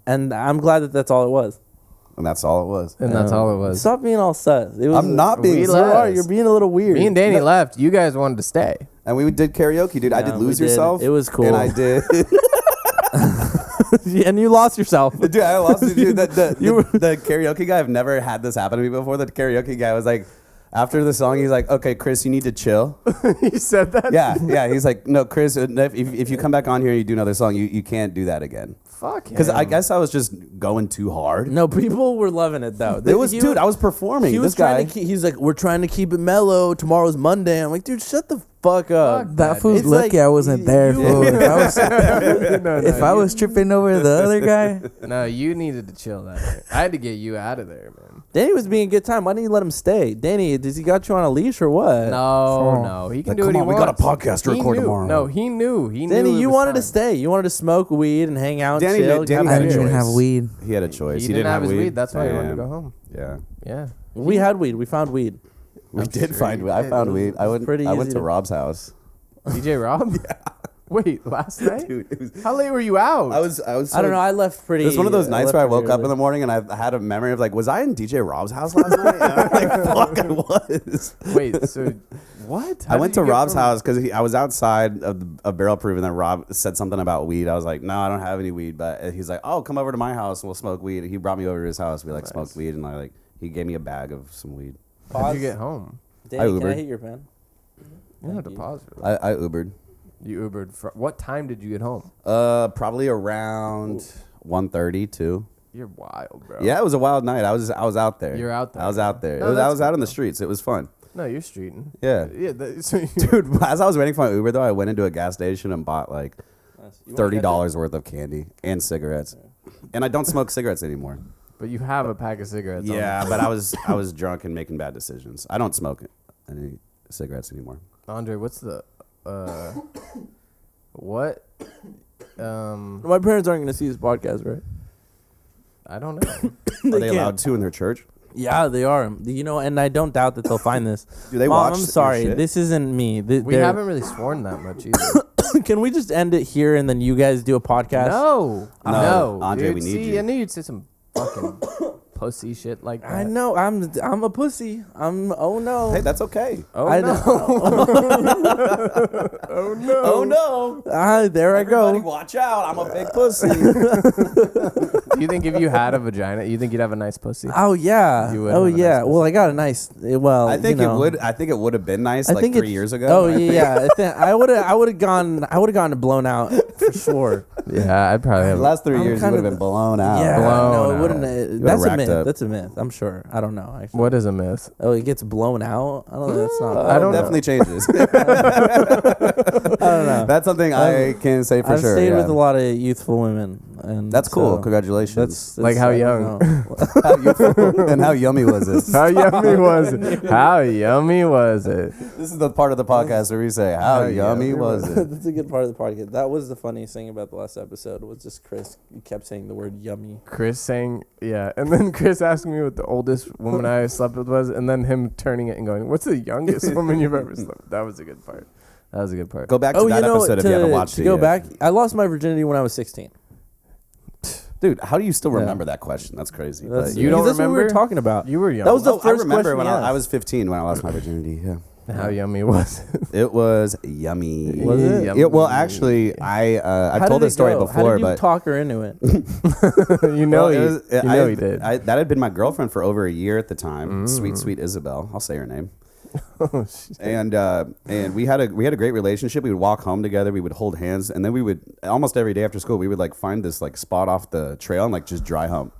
I'm glad that that's all it was. And that's all it was. And that's all it was. Stop being all sus. It was, I'm not being We You left. are. You're being a little weird. Me and Danny left. You guys wanted to stay. And we did karaoke, dude. I Yeah, did we Lose did. Yourself. It was cool. And I did. and you lost yourself. Dude, I lost it. Dude, You were- the karaoke guy, I've never had this happen to me before. The karaoke guy was like, After the song, he's like, okay, Chris, you need to chill. He said that? Yeah. He's like, no, Chris, if you come back on here and you do another song, you can't do that again. Fuck him. Because I guess I was just going too hard. No, people were loving it though. It was, dude, I was performing. He was this guy. he's like, we're trying to keep it mellow. Tomorrow's Monday. I'm like, dude, shut the fuck up. Fuck That fool's It's lucky like I wasn't there, you- fool. No, If I was tripping over the other guy, No, you needed to chill that night. I had to get you out of there, man. Danny was being a good time. Why didn't you let him stay? Danny, does he got you on a leash or what? No, he can Like, do come what he on, we wants. got a podcast to He record knew. tomorrow. No, he knew. He knew. Danny, it you was wanted to time. stay. You wanted to smoke weed and hang out, Danny- chill. Danny have I had a didn't even choice. have weed. He had a choice. He didn't have his weed. weed. That's why he wanted to Damn. go home. Yeah. Yeah. We had weed. We found weed. We I'm did sure find you weed. I did. found weed. I went pretty easy to to- Rob's house. DJ Rob? Yeah. Wait, last night? Dude, it was, How late were you out? I was I don't know. I left pretty. It was one of those nights left where I pretty woke up early. in the morning and I had a memory of like, was I in DJ Rob's house last night? And I'm like, fuck, I was. Wait, so what? I went to Rob's house because I was outside of Barrel Proof, and then Rob said something about weed. I was like, no, I don't have any weed. But he's like, oh, come over to my house and we'll smoke weed. He brought me over to his house. We like smoked weed, and he gave me a bag of some weed. How'd you get home? Danny, I can I Ubered. hit your pen? You don't have to you. pause. I Ubered. You Ubered. What time did you get home? Probably around 1:30 too. You're wild, bro. Yeah, it was a wild night. I was out there. You're out there. I was out there. No, I that's was out cool, on the though. streets. It was fun. No, you're streeting. Yeah. Yeah. So you, Dude, as I was waiting for my Uber though, I went into a gas station and bought like You wanna catch $30 worth of candy and cigarettes. And I don't smoke cigarettes anymore. but you have a pack of cigarettes. on Yeah, you. but I was drunk and making bad decisions. I don't smoke any cigarettes anymore. Andre, what's the what? My parents aren't going to see this podcast, right? I don't know. Are they can't. allowed to in their church? Yeah, they are. You know, and I don't doubt that they'll find this. Do they Mom, watch I'm your sorry. shit? This isn't me. We haven't really sworn that much either. Can we just end it here and then you guys do a podcast? No, Andre, dude. we need See, you. I knew you'd say some fucking pussy shit like that. I know. I'm a pussy. Oh no. Hey, that's okay. Oh I no. know. Oh no. There I Everybody go. watch out. I'm a big pussy. Do you think if you had a vagina, you think you'd have a nice pussy? Oh yeah. You would Oh have a yeah. nice Well, I got a nice. Well, I think you know. it would. I think it would have been nice I like think 3 it's- years ago. Oh yeah. I would have gone blown out for sure. Yeah, I'd probably The have. last 3 I'm years you kind would of- have been blown out. Yeah. Blown No, it out. wouldn't. would've That's a racked myth. up. That's a myth. I'm sure. I don't know. Actually. What is a myth? Oh, it gets blown out. I don't know. That's not. I don't know. Definitely changes. I don't know. That's something I can say for I've sure. stayed yeah. with a lot of youthful women, and That's cool. so Congratulations. That's Like how I don't young? know. And how yummy was it? How yummy was it? How yummy was it? This is the part of the podcast where we say, "How yummy was it?" That's a good part of the podcast. That was the funniest thing about the last episode was just Chris. He kept saying the word "yummy." Chris saying, yeah. And then Chris asking me what the oldest woman I slept with was. And then him turning it and going, what's the youngest woman you've ever slept with? That was a good part. That was a good part. Go back to that episode if you haven't watched to it go yet. back, I lost my virginity when I was 16. Dude, how do you still Yeah. remember that question? That's crazy. That's, But You don't that's what we were remember? talking about. You were young. That was the I first remember question when he I asked. was 15 when I lost my virginity. Yeah, How yummy was it? it was yummy. Was it? Yummy. Well, actually, I've How told did this it story go? before, How did you but talk her into it? You know, well, he, it was- you know he did. that had been my girlfriend for over a year at the time. Mm. Sweet, sweet Isabel. I'll say her name. Oh, shit. And we had a great relationship. We would walk home together. We would hold hands, and then we would almost every day after school we would like find this like spot off the trail and like just dry hump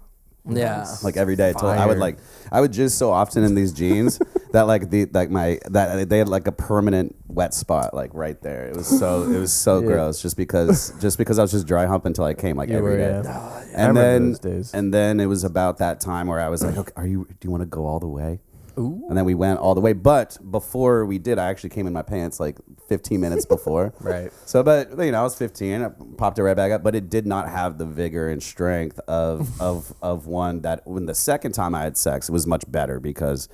Yeah. like every day. Till I Fire. would just so often in these jeans that they had like a permanent wet spot like right there. It was so Yeah. gross just because I was just dry hump until I came like You every were, day. yeah. I And remember then those days. and then it was about that time where I was like, okay, do you want to go all the way? Ooh. And then we went all the way. But before we did, I actually came in my pants like 15 minutes before. Right. So, but you know, I was 15. I popped it right back up, but it did not have the vigor and strength of one that when the second time I had sex, it was much better because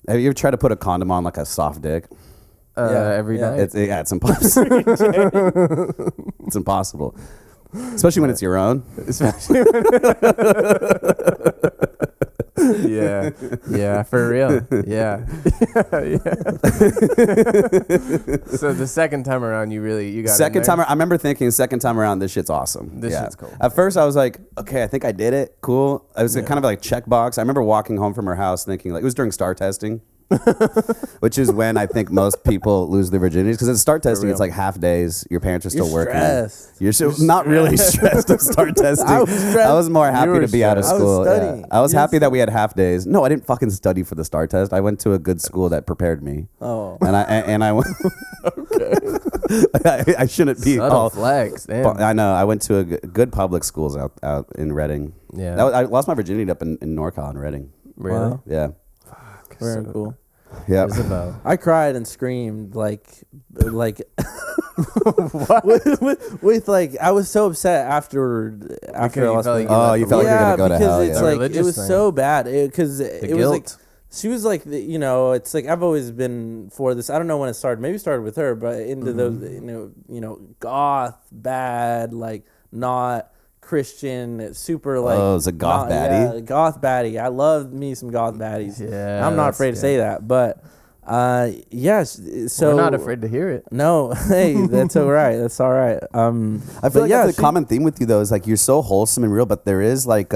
have you ever tried to put a condom on like a soft dick? Every Yeah. night. It's impossible. It's impossible, especially when it's your own. Especially when yeah, for real. Yeah. So the second time around, you got Second in there? time, I remember thinking, second time around, this shit's awesome. This shit's cool. At first, I was like, okay, I think I did it. Cool. I was kind of like checkbox. I remember walking home from her house thinking, like, it was during star testing. which is when I think most people lose their virginities. Because at start testing, it's like half days. Your parents are still working. Stressed. You're not really stressed at start testing. I was more happy to be out of school. I was happy that we had half days. No, I didn't fucking study for the start test. I went to a good school that prepared me. Oh. And I went. Okay. I shouldn't be. Subtle flex. Damn. I know. I went to a good public schools out in Reading. Yeah. I lost my virginity up in NorCal in Reading. Really? Wow. Yeah. Very cool. Yeah. Isabel. I cried and screamed like What? with like I was so upset after I you lost felt my like you felt like you were gonna go to hell. because it's Yeah. like Religious it was thing. so bad because it was like guilt. she was like it's like I've always been for this. I don't know when it started. Maybe it started with her, but into those goth bad like not Christian, super like it's a goth baddie? Yeah, goth baddie. I love me some goth baddies. Yeah, I'm not that's afraid to good. say that, but yes. So We're not afraid to hear it. No, hey, that's all right. That's all right. I feel like that's a common theme with you though. Is like you're so wholesome and real, but there is like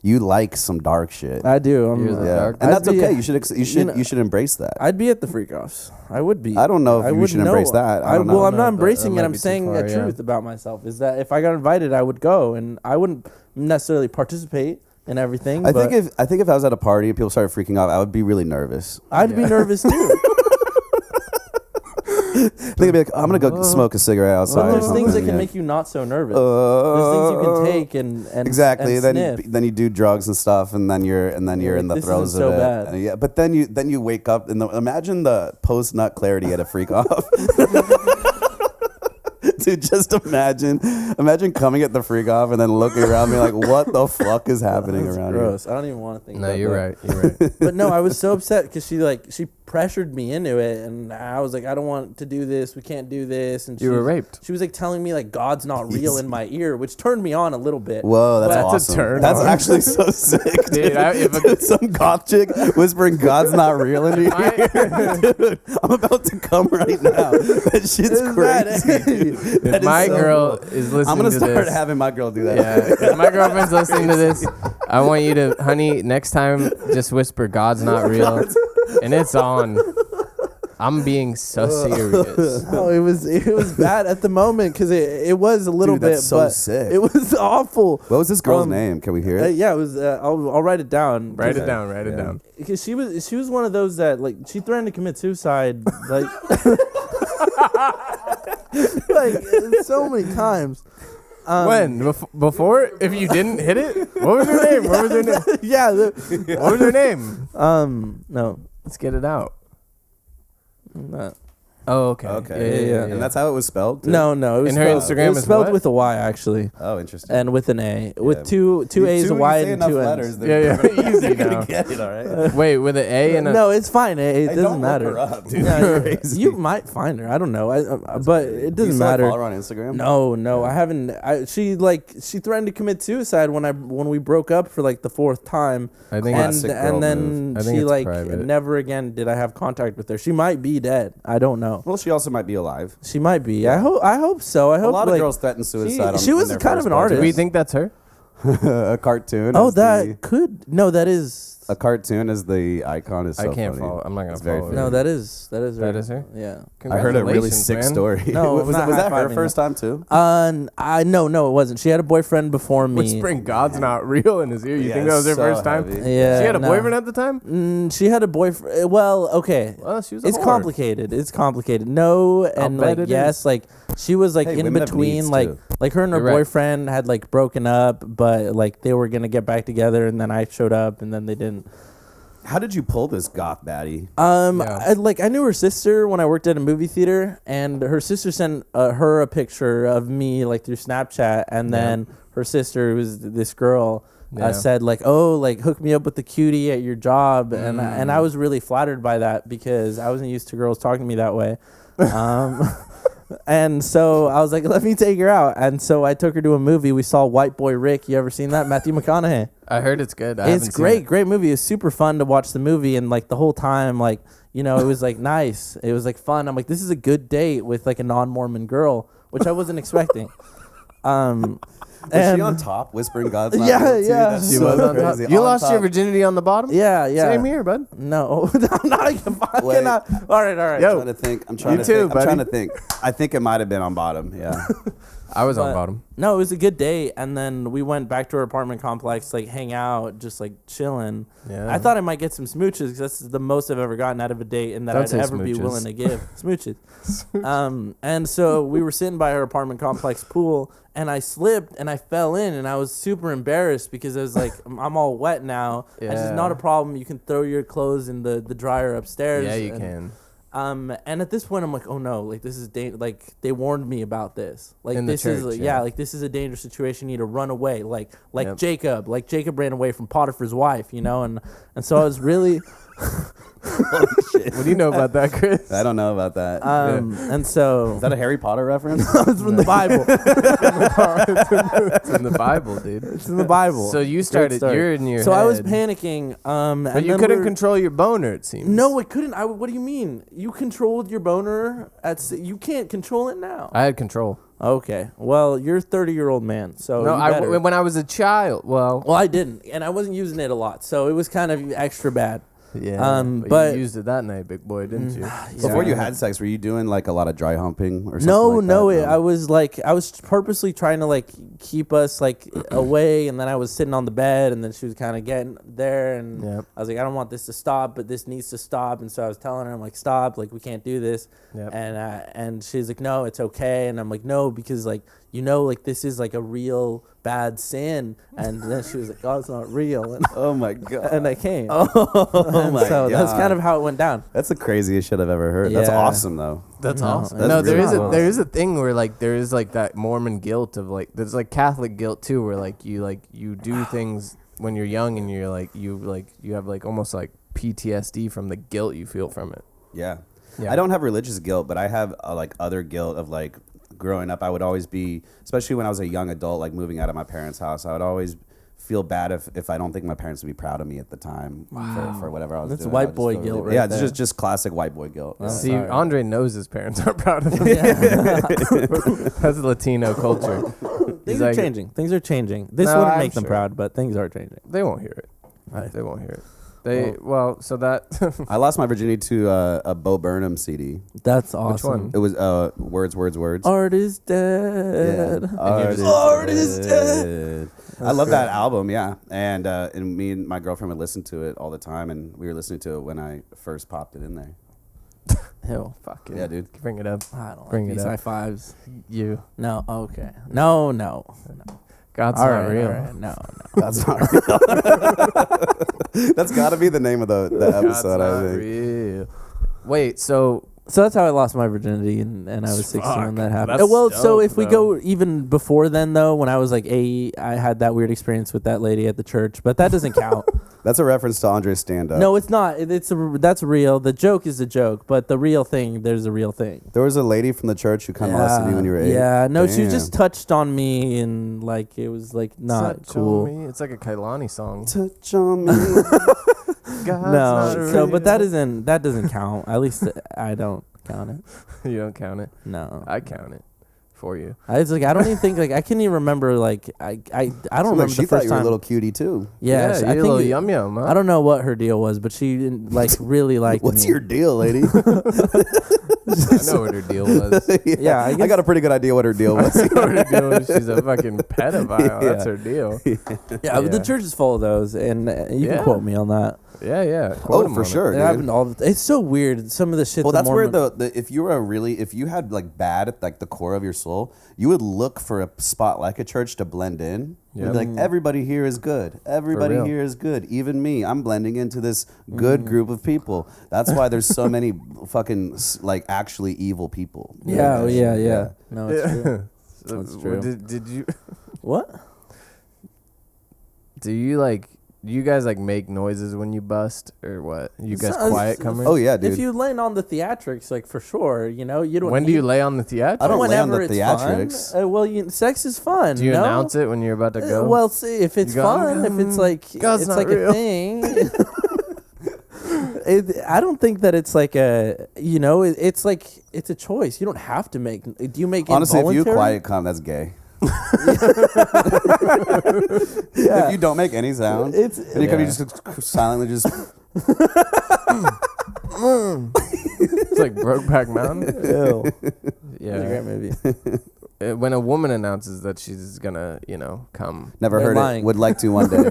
you like some dark shit. I do. You're the dark- and that's I'd be- okay. You should embrace that. I'd be at the freak offs. I would be. I don't know if you would should embrace that. I don't know. Well, I'm No, not that embracing might it. I'm be too saying far, a yeah. truth about myself. Is that if I got invited, I would go, and I wouldn't necessarily participate in everything. I but think if I was at a party and people started freaking out, I would be really nervous. I'd be nervous too. I think I'd be like, I'm gonna go smoke a cigarette outside. Well, or there's things that something, can yeah. make you not so nervous. There's things you can take and exactly. And then sniff. then you do drugs and stuff, and then you're in the This throes isn't of so it. bad. And yeah, but then you wake up and imagine the post nut clarity at a freak off. Dude, just imagine coming at the freak off and then looking around me like, what the fuck is happening That's around gross. I don't even want to think. No, about you're that. right. You're right. But no, I was so upset because she pressured me into it, and I was like, I don't want to do this. We can't do this. And You were raped. She was like telling me like God's not real in my ear, which turned me on a little bit. here? Whoa, that's That's a awesome. turn That's on. actually so sick, Dude, if some goth chick whispering God's not real in your ear. Dude, I'm about to come right now. That shit's Isn't that crazy. it? Dude. If That is my so girl cool. is listening I'm gonna to start this, having my girl do that. yeah, if my girlfriend's listening to this, I want you to, honey, next time just whisper God's not real, and it's on. I'm being so serious. No, it was bad at the moment because it was a little Dude, bit, that's so but sick. it was awful. What was this girl's name? Can we hear it? Yeah, it was. I'll write it down. Write it Okay. down. Write it Yeah. down. Because she was one of those that like she threatened to commit suicide like like so many times. When? Before? If you didn't hit it? What was her name? What was her name? Yeah. What was her name? No. Let's get it out. Not. Oh, okay. Okay. Yeah. And that's how it was spelled? Too? No. It was And her spelled, Instagram it was is spelled what? with a Y actually, Oh, interesting. and with an A, Yeah. with two A's, a Y, and two N's. Yeah, easy They're now. gonna get it, all right? Wait, with an A and a... No, it's fine. It Hey, doesn't don't matter. Look her up, dude. Yeah, You're crazy. you might find her. I don't know. But it Do you doesn't still matter. follow her on Instagram? No, I haven't. She threatened to commit suicide when we broke up for like the fourth time. I think and Classic girl and then move. I think she it's like private. never again did I have contact with her. She might be dead. I don't know. Well, she also might be alive. She might be. I hope so. I hope A lot like, of girls threaten suicide. she was when kind they're of an first artist. Do we think that's her? a cartoon. Oh, is that could that is. a cartoon as the icon is. So I can't funny. follow. I'm not gonna It's very follow. No, her. that is her. That is her? Yeah. I heard a really Congratulations, sick man. story. No, was not that her high-fiving first time too? No, it wasn't. She had a boyfriend before me. Whispering God's not real in his ear. You think that was her so first time? heavy. Yeah. She had a no. boyfriend at the time? She had a boyfriend. Well, okay. Well, she was a It's whore. complicated. It's complicated. No, and bet like it yes, is. like she was like Hey, in women have between, needs, like too. her and her You're right. boyfriend had like broken up, but like they were gonna get back together, and then I showed up, and then they didn't. How did you pull this goth baddie? Yeah. I knew her sister when I worked at a movie theater, and her sister sent her a picture of me like through Snapchat, and then her sister, who was this girl, Yeah. said like, "Oh, like hook me up with the cutie at your job," and I was really flattered by that because I wasn't used to girls talking to me that way. And so I was like, let me take her out. And so I took her to a movie. We saw White Boy Rick. You ever seen that? Matthew McConaughey. I heard it's good. It's I haven't seen great, it. great movie. It's super fun to watch the movie. And like the whole time, like, it was like nice. It was like fun. I'm like, this is a good date with like a non-Mormon girl, which I wasn't expecting. Was she on top whispering God's not Yeah, real too? yeah. That's She so was on top. crazy. You On lost your top. virginity on the bottom? Yeah, yeah. Same here, bud. No, I'm not. Wait. All right. Yo. I'm trying to think. I'm trying You to too, think. I'm trying buddy. to think. I think it might have been on bottom. Yeah. I was on But- bottom. No, it was a good date, and then we went back to our apartment complex, like hang out, just like chilling. Yeah. I thought I might get some smooches because that's the most I've ever gotten out of a date, and that Don't I'd say ever be smooches. willing to give smooches. And so we were sitting by her apartment complex pool, and I slipped and I fell in, and I was super embarrassed because I was like, I'm all wet now. And it's just Yeah. not a problem. You can throw your clothes in the dryer upstairs. Yeah, you and, can. And at this point, I'm like, oh no, like this is like they warned me about this. Like In the this is church, yeah, yeah. like this is a dangerous situation. You need to run away, like Yep. Jacob, like Jacob ran away from Potiphar's wife, you know. And so I was really, What do you know about that, Chris? I don't know about that. and so Is that a Harry Potter reference? it's from the Bible. It's in the Bible, dude. It's in the Bible. So you Great started. story. You're in your. So I was head. panicking. But And you then couldn't control your boner. It seems. No, I couldn't. What do you mean? You controlled your boner you can't control it now. I had control. Okay. Well, you're a 30-year-old man, so No, you better. when I was a child. Well, Well, I didn't, and I wasn't using it a lot, so it was kind of extra bad. yeah. but- you used it that night, big boy, didn't you? Before Yeah. you had sex, were you doing like a lot of dry humping or something? No, like no, that? I was purposely trying to like keep us like away, and then I was sitting on the bed, and then she was kind of getting there, and Yep. I was like, I don't want this to stop, but this needs to stop, and so I was telling her, I'm like, stop, like we can't do this, Yep. and she's like, no, it's okay, and I'm like, no, because like like this is like a real bad sin, and then she was like, oh, it's not real, and, Oh my god. and I came. Oh And my so god. that's kind of how it went down. That's the craziest shit I've ever heard. That's Yeah. awesome though. That's No, awesome. that's No, there really is a cool. there is a thing where like there is like that Mormon guilt of like there's like Catholic guilt too, where like you do things when you're young and you're like you have like almost like PTSD from the guilt you feel from it. Yeah. Yeah. I don't have religious guilt, but I have like other guilt of like growing up. I would always be, especially when I was a young adult, like moving out of my parents' house, I would always feel bad if I don't think my parents would be proud of me at the time for whatever I was That's doing. white I would just boy feel guilt really- right Yeah, it's there. just classic white boy guilt. Oh, Yeah. See, sorry. Andre knows his parents aren't proud of him. That's Latino culture. Things like- are changing. Things are changing. This No, wouldn't I'm make them sure. proud, but things are changing. They won't hear it. Right. They won't hear it. So that I lost my virginity to a Bo Burnham CD. That's awesome. one? It was Words. Art is dead. Art is dead. I love that album, yeah. And me and my girlfriend would listen to it all the time, and we were listening to it when I first popped it in there. Ew. fuck it. Yeah, dude. Bring it up. I don't Bring like it these up. high fives. You. No, okay. No. God's All not right, real. all right. No. That's not real. That's got to be the name of the God's episode, I not think. real. Wait, so So that's how I lost my virginity, and I was 16 when Fuck, that happened. that's Well, so dope, if we though. go even before then, though, when I was like 8, I had that weird experience with that lady at the church, but that doesn't count. That's a reference to Andre's stand-up. No, it's not. That's real. The joke is a joke, but the real thing, there's a real thing. There was a lady from the church who kind of molested you when you were 8. Yeah, no, she Damn. just touched on me, and like it was like not Touch cool. on me. It's like a Kailani song. Touch on me. God's No, not so but real. that doesn't count. At least I don't count it. You don't count it. No, I count it for you. I was like, I don't even think like I can't even remember like I don't Like, remember she the thought first you were a time. little cutie too. Yeah, you I a little think yum yum. Huh? I don't know what her deal was, but she didn't like really liked What's me. your deal, lady? I know what her deal was. Yeah, I I guess- got a pretty good idea what her deal was. I know what her deal was. She's a fucking pedophile. That's Yeah. her deal. Yeah, but the Yeah. church is full of those, and you Yeah. can quote me on that. Yeah. Quote Oh, him for on it. sure. It Dude. happened all. It's so weird. Some of the shit. Well, the that's where Mormon- the if you were if you had like bad at like the core of your soul, you would look for a spot like a church to blend in. You'd be Yep. like, everybody here is good. Everybody real. here is good. Even me, I'm blending into this good group of people. That's why there's so many fucking like actually evil people. Yeah, oh, yeah. Yeah. No, it's true. So, That's true. Did you? What? Do you guys like make noises when you bust or what? You guys So- quiet comers? Oh yeah, dude. If you laying on the theatrics, like for sure, you know, you don't. When do you lay on the theater? I don't lay on the Whenever it's fun. theatrics. Well, sex is fun. Do you no? announce it when you're about to go? Well, see, if it's You go, fun, if it's like God's it's not like real. a thing. I don't think that it's like a, you know, it's like it's a choice. You don't have to make. Do you make Honestly, if you involuntary? quiet come, that's gay. If you don't make any sound, and you come, you just silently just. It's like Brokeback Mountain. Ew. Yeah. It's a great movie. When a woman announces that she's gonna, come. Never They're heard lying. it. Would like to one day.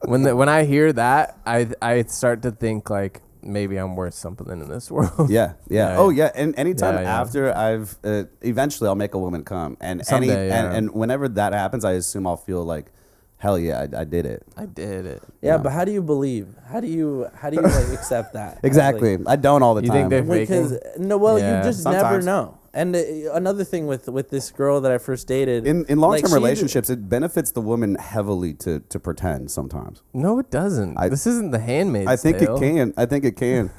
When I hear that, I start to think like maybe I'm worth something in this world. Yeah. Oh yeah. And anytime Yeah. after I've eventually I'll make a woman come, and Someday, and whenever that happens, I assume I'll feel like, hell yeah, I did it. I did it. Yeah, but how do you believe? How do you like accept that? Exactly. I don't all the You time. think they're faking? Because you just never Sometimes. know. And another thing with this girl that I first dated, in long-term she- relationships, it benefits the woman heavily to pretend sometimes. No, it doesn't. This isn't The Handmaid's I think Tale. it can. I think it can.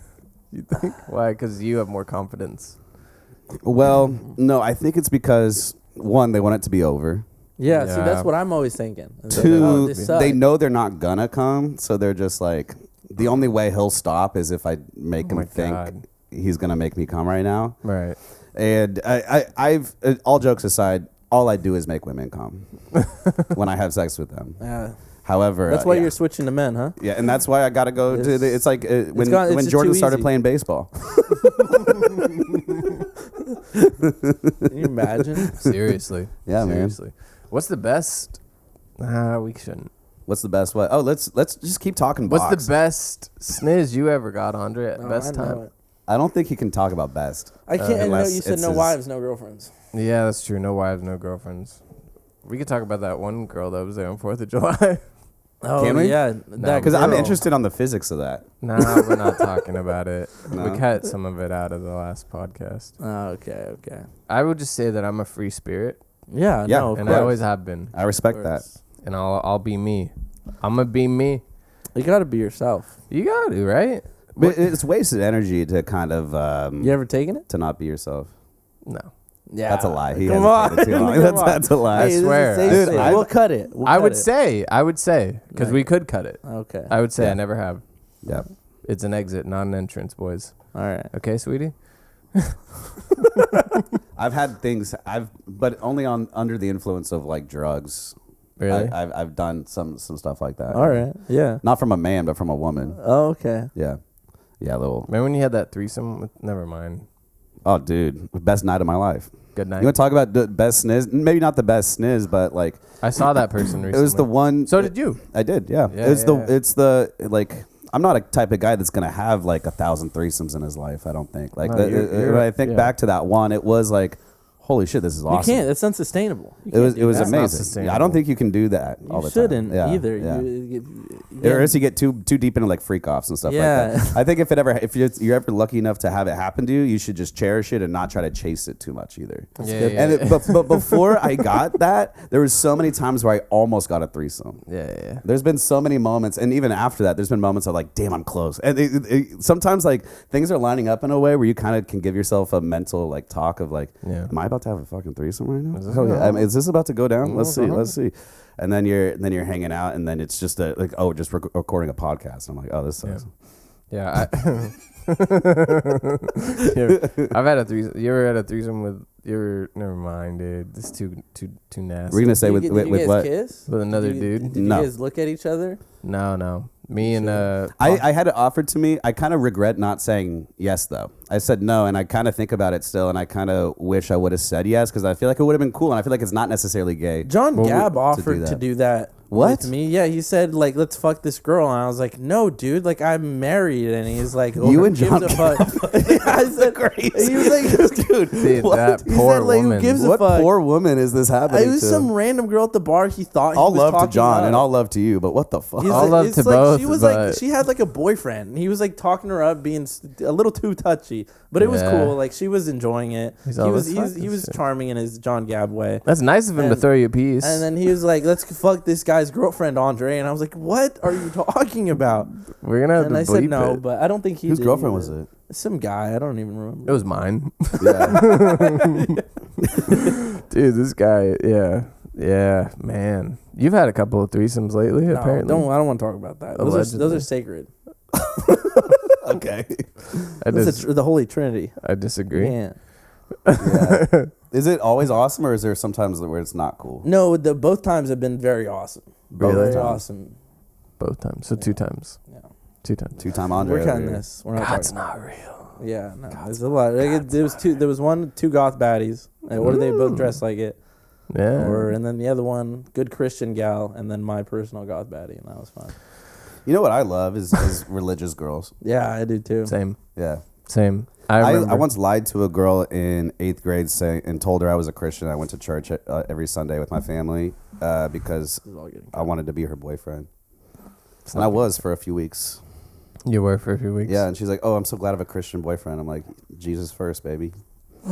You think? Why? Because you have more confidence. Well, no, I think it's because, one, they want it to be over. yeah, see, Yeah. that's what I'm always thinking. It's like, Two, oh, this they sucks. know they're not gonna come, so they're just like, the only way he'll stop is if I make him my think God. he's gonna make me come right now. Right. And I've all jokes aside, all I do is make women come when I have sex with them. Yeah. However, That's why yeah. you're switching to men, huh? Yeah, and that's why I gotta go to the. It's like when it's when just Jordan too started easy. playing baseball. Can you imagine? Seriously. Yeah, man. Seriously. What's the best? We shouldn't. What's the best way? Oh, let's just keep talking. What's box. the best sniz you ever got, Andre? At No, best I know time. it. I don't think he can talk about best. I can't. I know unless you said it's no his- wives, no girlfriends. Yeah, that's true. No wives, no girlfriends. We could talk about that one girl that was there on 4th of July. Oh, Can we? yeah. Because I'm girl. interested on the physics of that. No, we're not talking about it. No? We cut some of it out of the last podcast. Oh, okay. I would just say that I'm a free spirit, Yeah, Yeah, no, of and course. I always have been. I respect that. And I'll be me. I'm gonna be me. You gotta be yourself. You got to, right? But it's wasted energy to kind of You ever taken it? to not be yourself. No. Yeah. That's a lie. He Come hesitated on. too long. Come on. That's a lie. I Hey, this is swear. safe Dude, space. We'll cut it. We'll I cut would it. say, because we could cut it. Okay. I would say Yeah. I never have. Yeah. It's an exit, not an entrance, boys. All right. Okay, sweetie? I've had things. But only under the influence of like drugs. Really? I've done some stuff like that. All right. Yeah. Not from a man, but from a woman. Oh, okay. Yeah. Yeah, a little. Remember when you had that threesome? Never mind. Oh, dude, best night of my life. Good night. You want to talk about the best sniz? Maybe not the best sniz, but like I saw that person recently. it was the one. So did you? I did. Yeah. Yeah, It's yeah. It's the like. I'm not a type of guy that's gonna have like 1,000 threesomes in his life. I don't think. Like No, you're- when I think yeah. back to that one, it was like, holy shit, this is awesome. You can't. It's unsustainable. You It was can't do that. not amazing. sustainable. I don't think you can do that all You the shouldn't time. Yeah, either. Yeah. You Or else you get too deep into like freak offs and stuff Yeah. like that. I think if you're ever lucky enough to have it happen to you, you should just cherish it and not try to chase it too much either. Yeah, good. yeah, And yeah. but before I got that, there was so many times where I almost got a threesome. Yeah. There's been so many moments, and even after that, there's been moments of like, damn, I'm close. And sometimes like things are lining up in a way where you kind of can give yourself a mental like talk of like, Yeah. am I about to have a fucking threesome right now? Is this Hell yeah. gonna I mean, is this about to go down? Let's see. Mhm. Let's see. And then you're hanging out, and then it's just just recording a podcast. I'm like, oh, this sucks. Yeah. I've had a threesome. You ever had a threesome with your? Never mind, dude. This is too nasty. We're gonna say Did with you guys what? kiss? With another Did you- dude? Did No. you guys look at each other? No. Me and I had it offered to me. I kind of regret not saying yes though. I said no, and I kind of think about it still, and I kind of wish I would have said yes because I feel like it would have been cool, and I feel like it's not necessarily gay. John Well, Gab to offered do to that. do that. What? With me? Yeah, he said like, let's fuck this girl, and I was like, no, dude, like I'm married, and he's like, You who and gives John a fuck? I said, he was like, Dude, dude, what? that He poor said, like, who woman. gives a What fuck? poor woman is this happening It was to? some random girl at the bar. He thought all he was love to talking John up. and all love to you, but what the fuck? He's All like- love it's to like both, She was like, but- she had like a boyfriend. And he was like talking her up, being a little too touchy, but it was Yeah. cool. Like she was enjoying it. He's He all, was "Let's fuck he this was shit." charming in his John Gab way. That's nice of him to And- throw you a piece. And then he was like, "Let's fuck this guy's girlfriend, Andre." And I was like, "What are you talking about?" We're gonna have And to I said bleep no, it. but I don't think he. Whose did girlfriend either. was it? Some guy. I don't even remember. It was mine. Yeah. Dude, this guy, yeah, man. You've had a couple of threesomes lately, No, apparently. I don't want to talk about that. Those Allegedly. are sacred. Okay. I That's the Holy Trinity. I disagree. Yeah. Yeah. Is it always awesome, or is there sometimes where it's not cool? No, both times have been very awesome. Really? Very awesome. Both times. So 2 times. Yeah. 2 times. 2-time Andre. We're cutting this. We're not God's talking. not real. Yeah, no, there's a lot. There was 2 goth baddies. What do they both dress like it? Yeah. And then the other one, good Christian gal, and then my personal goth baddie, and that was fun. You know what I love is religious girls. Yeah, I do too. Same. Yeah. Same. I once lied to a girl in 8th grade and told her I was a Christian. I went to church every Sunday with my family because I wanted to be her boyfriend. And I was for a few weeks. You were for a few weeks? Yeah, and she's like, oh, I'm so glad I have a Christian boyfriend. I'm like, Jesus first, baby. I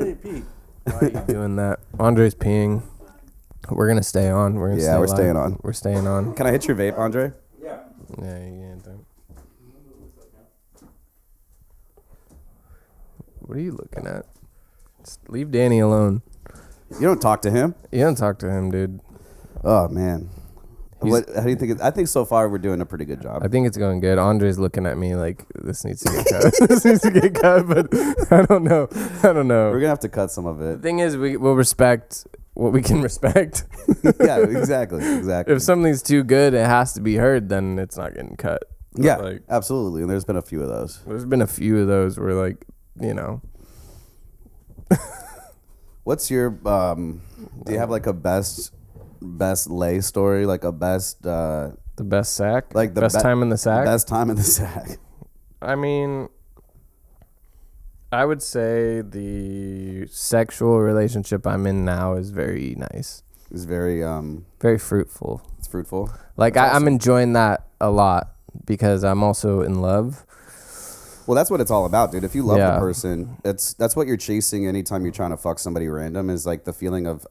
need pee. Why are you doing that? Andre's peeing. We're going to stay on. We're staying on. We're staying on. Can I hit your vape, Andre? Yeah. Yeah, you can. What are you looking at? Just leave Danny alone. You don't talk to him? You don't talk to him, dude. Oh, man. How do you think? I think so far we're doing a pretty good job. I think it's going good. Andre's looking at me like this needs to get cut. This needs to get cut, but I don't know. We're going to have to cut some of The it. thing is, we'll respect what we can respect. Yeah, exactly. If something's too good, it has to be heard, then it's not getting cut. Yeah, Like, absolutely. And there's been a few of those. there's been a few of those where, like, you know. What's your, do you have like a best lay story? Like a best, The best sack? like the best time in the sack? Best time in the sack. I mean, I would say the sexual relationship I'm in now is very nice. It's very, Very fruitful. it's fruitful. Like, That's I'm awesome. enjoying that a lot because I'm also in love. Well, that's what it's all about, dude. If you love Yeah. the person, that's what you're chasing anytime you're trying to fuck somebody random is like the feeling of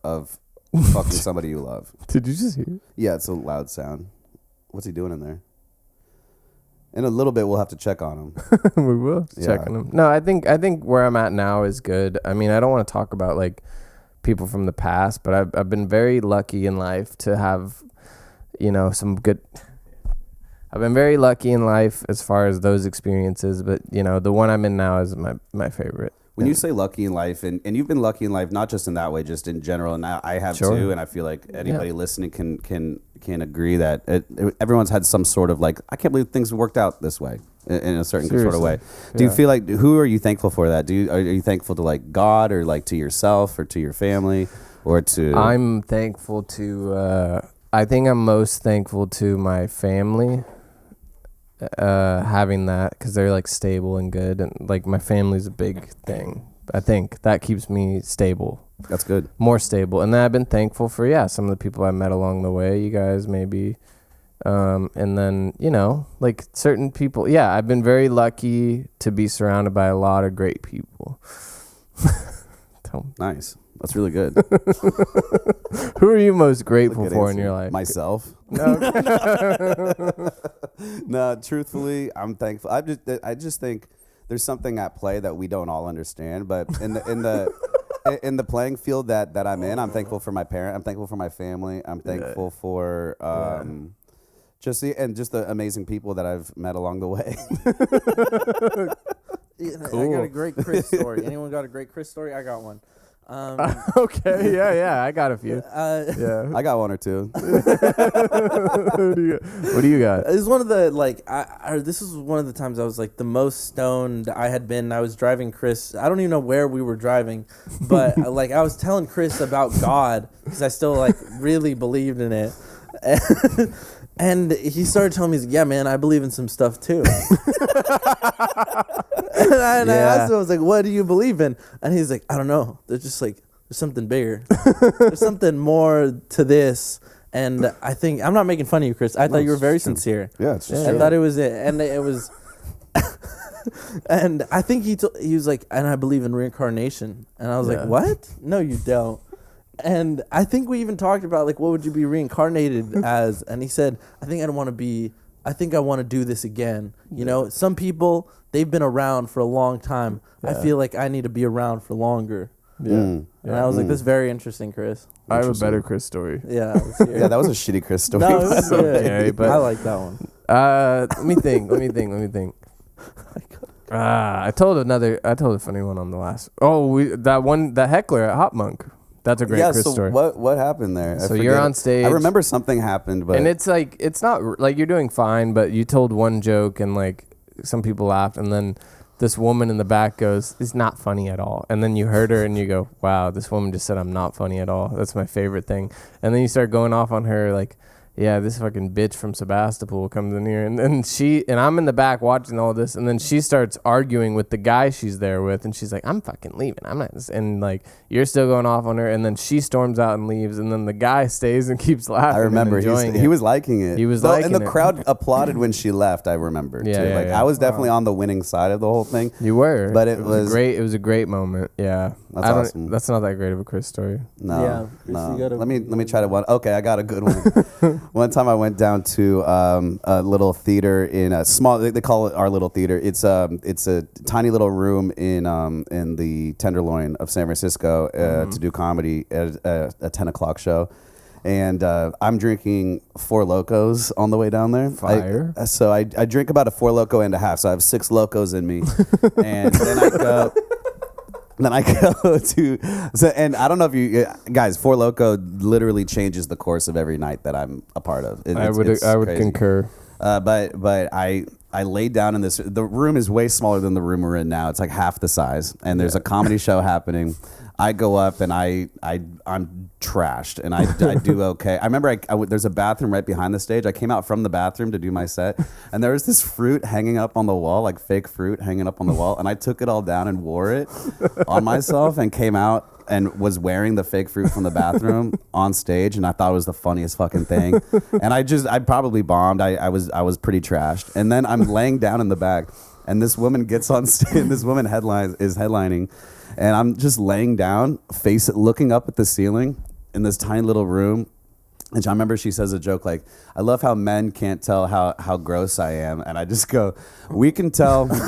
fucking somebody you love. Did you just hear? Yeah, it's a loud sound. What's he doing in there? In a little bit, we'll have to check on him. We will Yeah. check on them. No, I think where I'm at now is good. I mean, I don't want to talk about like people from the past, but I've been very lucky in life to have, you know, some good. I've been very lucky in life as far as those experiences, but you know, the one I'm in now is my favorite. When you say lucky in life, and you've been lucky in life, not just in that way, just in general, and I have Sure. too, and I feel like anybody listening can agree that everyone's had some sort of like, I can't believe things worked out this way in a certain sort of way. Do you feel like, who are you thankful for that? Are you thankful to like God or like to yourself or to your family or to? I'm thankful to. I think I'm most thankful to my family. Having that because they're like stable and good, and like my family's a big thing. I think that keeps me stable, That's good. more stable. And then I've been thankful for some of the people I met along the way. You guys maybe, and then you know like certain people. Yeah, I've been very lucky to be surrounded by a lot of great people. Nice. That's really good. Who are you most grateful Good for in answer. your life? Myself. No. No, truthfully, I'm thankful. I just think there's something at play that we don't all understand. But in the playing field that I'm in, I'm thankful for my parent. I'm thankful for my family. I'm thankful for just the amazing people that I've met along the way. I got a great Chris story. Anyone got a great Chris story? I got one. Okay, yeah, I got a few. Yeah. I got one or two. What do you got? This is one of the this is one of the times I was like the most stoned I had been. I was driving Chris. I don't even know where we were driving, but like I was telling Chris about God because I still like really believed in it. And he started telling me, he's like, yeah, man, I believe in some stuff too. And I asked him, I was like, what do you believe in? And he's like, I don't know. There's just like, there's something bigger. There's something more to this. And I think, I'm not making fun of you, Chris. I thought you were very sincere. Yeah, it's just I thought it was it. And it was, and I think he was like, and I believe in reincarnation. And I was like, what? No, you don't. And I think we even talked about like, what would you be reincarnated as? And he said, I think I want to do this again. You know, some people, they've been around for a long time. I feel like I need to be around for longer. Yeah. And I was like, that's very interesting, Chris. I have a better Chris story. Yeah. Let's hear it. Yeah, that was a shitty Chris story. No, it was good. Okay, but I like that one. let me think. I told a funny one on the last. Oh, that heckler at Hot Monk. That's a great Chris so story. what happened there? So you're on stage. I remember something happened, but and it's like it's not like you're doing fine, but you told one joke and like some people laughed, and then this woman in the back goes, "It's not funny at all." And then you heard her and you go, "Wow, this woman just said I'm not funny at all. That's my favorite thing." And then you start going off on her like, "Yeah, this fucking bitch from Sebastopol comes in here," and then I'm in the back watching all this, and then she starts arguing with the guy she's there with, and she's like, "I'm fucking leaving. I'm not," and like you're still going off on her, and then she storms out and leaves, and then the guy stays and keeps laughing. I remember he was liking it. He was liking and the it. crowd applauded when she left. I remember too. Yeah. I was definitely on the winning side of the whole thing. You were, but it was great. It was a great moment. Yeah, that's awesome. That's not that great of a Chris story. No. Let me try to one. Okay, I got a good one. One time I went down to a little theater in a small. They call it our little theater. It's a tiny little room in the Tenderloin of San Francisco to do comedy at a 10 o'clock show, and I'm drinking Four Locos on the way down there. Fire. So I drink about a Four Loco and a half. So I have 6 Locos in me, and then I go. Then I go to, and I don't know if you guys, Four Loko literally changes the course of every night that I'm a part of. I would crazy. concur. But I laid down in this. The room is way smaller than the room we're in now. It's like half the size, and there's a comedy show happening. I go up and I'm trashed, and I do okay. I remember there's a bathroom right behind the stage. I came out from the bathroom to do my set, and there was this fruit hanging up on the wall, like fake fruit hanging up on the wall, and I took it all down and wore it on myself and came out and was wearing the fake fruit from the bathroom on stage, and I thought it was the funniest fucking thing. And I probably bombed. I was pretty trashed. And then I'm laying down in the back, and this woman gets on stage. This woman is headlining. And I'm just laying down, looking up at the ceiling in this tiny little room. And I remember she says a joke like, "I love how men can't tell how gross I am." And I just go, "We can tell." and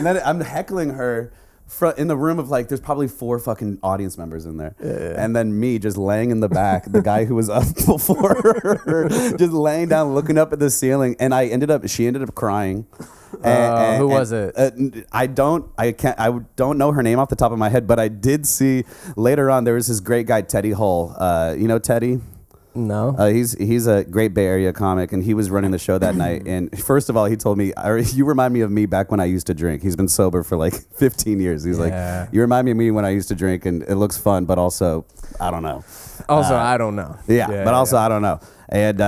then I'm heckling her in the room of like, there's probably 4 fucking audience members in there. Yeah. And then me just laying in the back, the guy who was up before her, just laying down, looking up at the ceiling. And she ended up crying. Who was it? I don't know her name off the top of my head, but I did see later on there was this great guy, Teddy Hull. You know Teddy? No. He's a great Bay Area comic, and he was running the show that night. And first of all, he told me, "You remind me of me back when I used to drink." He's been sober for like 15 years. He's like, "You remind me of me when I used to drink, and it looks fun, but also I don't know." I don't know. I don't know. And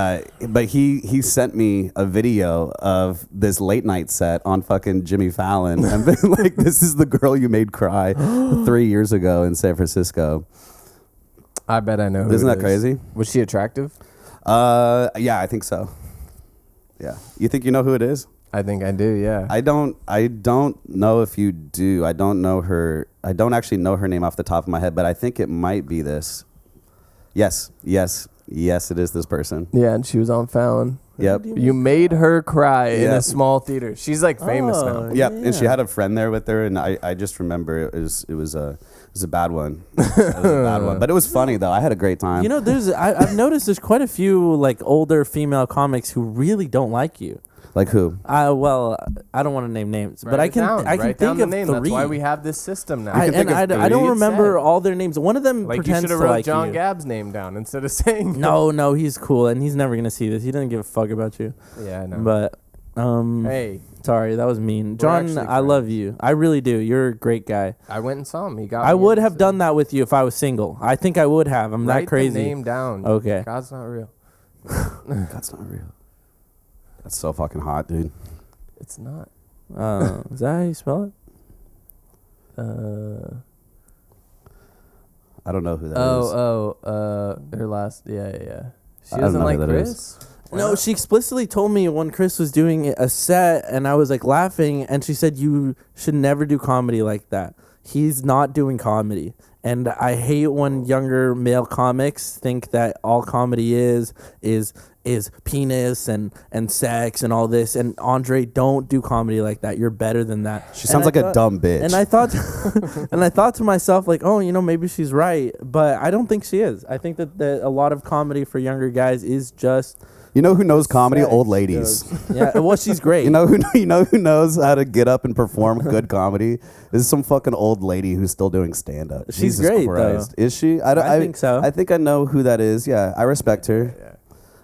but he sent me a video of this late night set on fucking Jimmy Fallon, and been like, "This is the girl you made cry 3 years ago in San Francisco." I bet I know who Isn't it that is. crazy? Was she attractive? Yeah, I think so. Yeah. You think you know who it is? I think I do, yeah. I don't know if you do. I don't know her. I don't actually know her name off the top of my head, but I think it might be this. Yes, it is this person. Yeah, and she was on Fallon. Yep. You made her cry in a small theater. She's like famous now. Yep. And she had a friend there with her, and I just remember it was a bad one. It was a bad one, but it was funny though. I had a great time. You know, I've noticed there's quite a few like older female comics who really don't like you. Like who? Well, I don't want to name names, but I can think of 3. That's why we have this system now. I don't remember all their names. One of them like pretends you should have to wrote like John you. Gabb's name down instead of saying No, he's cool, and he's never gonna see this. He doesn't give a fuck about you. Yeah, I know. But hey, sorry, that was mean, John. I love you. I really do. You're a great guy. I went and saw him. He got. I would have done that with you if I was single. I think I would have. I'm that crazy. Write the name down. Okay. God's not real. That's not real. That's so fucking hot, dude. It's not. Is that how you spell it? I don't know who that is. Her last. Yeah. She I don't doesn't know like who that Chris. No, she explicitly told me when Chris was doing a set, and I was like laughing, and she said, "You should never do comedy like that. He's not doing comedy." And I hate when younger male comics think that all comedy is is penis and sex and all this. And Andre, don't do comedy like that. You're better than that. She sounds like a dumb bitch. And I thought, and I thought to myself, like, oh, maybe she's right, but I don't think she is. I think that a lot of comedy for younger guys is just. You know who knows comedy? Sex Old ladies. Yeah, well, she's great. You know who knows how to get up and perform good comedy? This is some fucking old lady who's still doing stand up. She's Jesus great, Christ. though. Is she? I think so. I think I know who that is. Yeah, I respect her.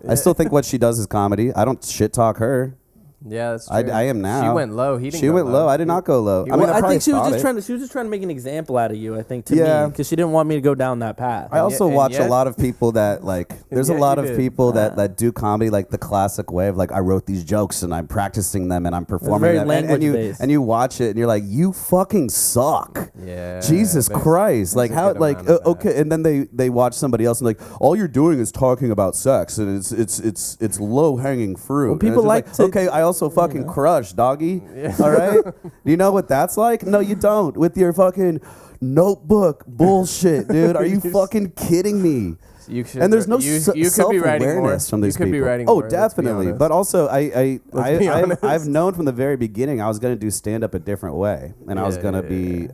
Yeah. I still think what she does is comedy. I don't shit talk her. Yeah, that's true. I am now. She went low. He didn't. She go went low. I did not go low. Well, I think she was just trying. trying to make an example out of you. I think to Yeah. me because she didn't want me to go down that path. I also and watch a yet- lot of people that like. There's a yet lot you of did. people that do comedy like the classic way of like I wrote these jokes and I'm practicing them and I'm performing very them and you language-based. and you watch it and you're like you fucking suck. Yeah. Jesus there's- Christ! Like there's a how good like amount of that. okay, and then they watch somebody else and like all you're doing is talking about sex and it's low hanging fruit. Well, And people it's like just to- okay. I also fucking crush doggy. All right, do you know what that's like? No, you don't. With your fucking notebook bullshit, dude. Are you fucking kidding me? You should, And there's no you could be writing more. self-awareness from these You could people. be writing oh, more, let's be definitely. honest. But also, Let's be honest. I've known from the very beginning I was going to do stand up a different way, and I was Yeah, going to yeah, be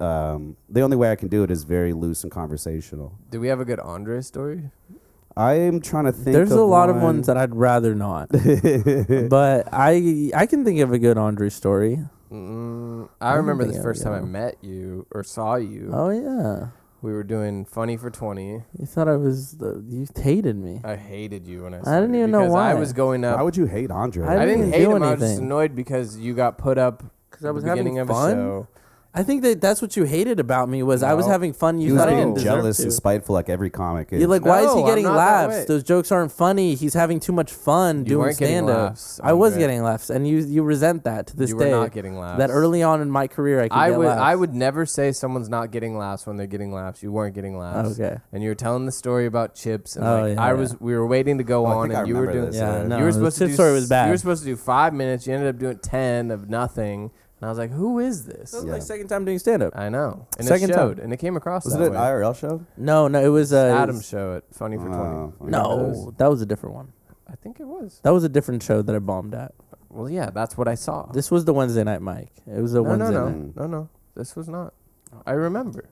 the only way I can do it is very loose and conversational. Do we have a good Andre story? I am trying to think. There's of a lot of one. ones that I'd rather not, but I can think of a good Andre story. I remember the think first time I yeah. met you or saw you. Oh yeah, We were doing Funny for 20. you thought I was you hated me. I hated you when I saw I didn't you even know because I why. was going up. Why would you hate Andre? I I didn't didn't hate do him. I was just anything. annoyed because you got put up Because I was at the beginning having of fun. a show. I think that's what you hated about me was I was No. having fun. You he was thought I being didn't deserve jealous to. and spiteful like every comic is. You're like, why is he No, getting I'm not that laughs? way. Those jokes aren't funny. He's having too much fun You doing weren't getting stand up. laughs, I was Andre. getting laughs, and you resent that to this You day. were not getting laughs. That early on in my career, I could get laughs. I would never say someone's not getting laughs when they're getting laughs. You weren't getting laughs. Okay. And you were telling the story about chips, and Oh, like, yeah, we were waiting to go I on, think I and you were remember doing. this, Yeah, no, you were the supposed to chip do. story was bad. You were supposed to do 5 minutes. You ended up doing 10 of nothing, and I was like, "Who is this?" That was Yeah. my second time doing stand up. I know, and Second it time. showed, and it came across Was that it an way. IRL show? No, it was Adam's show at Funny for 20. Oh, No, that was a different one. I think it was. That was a different show that I bombed at. Well, yeah, that's what I saw. This was the Wednesday night mic. It was a no, Wednesday no, night. no. This was not. I remember.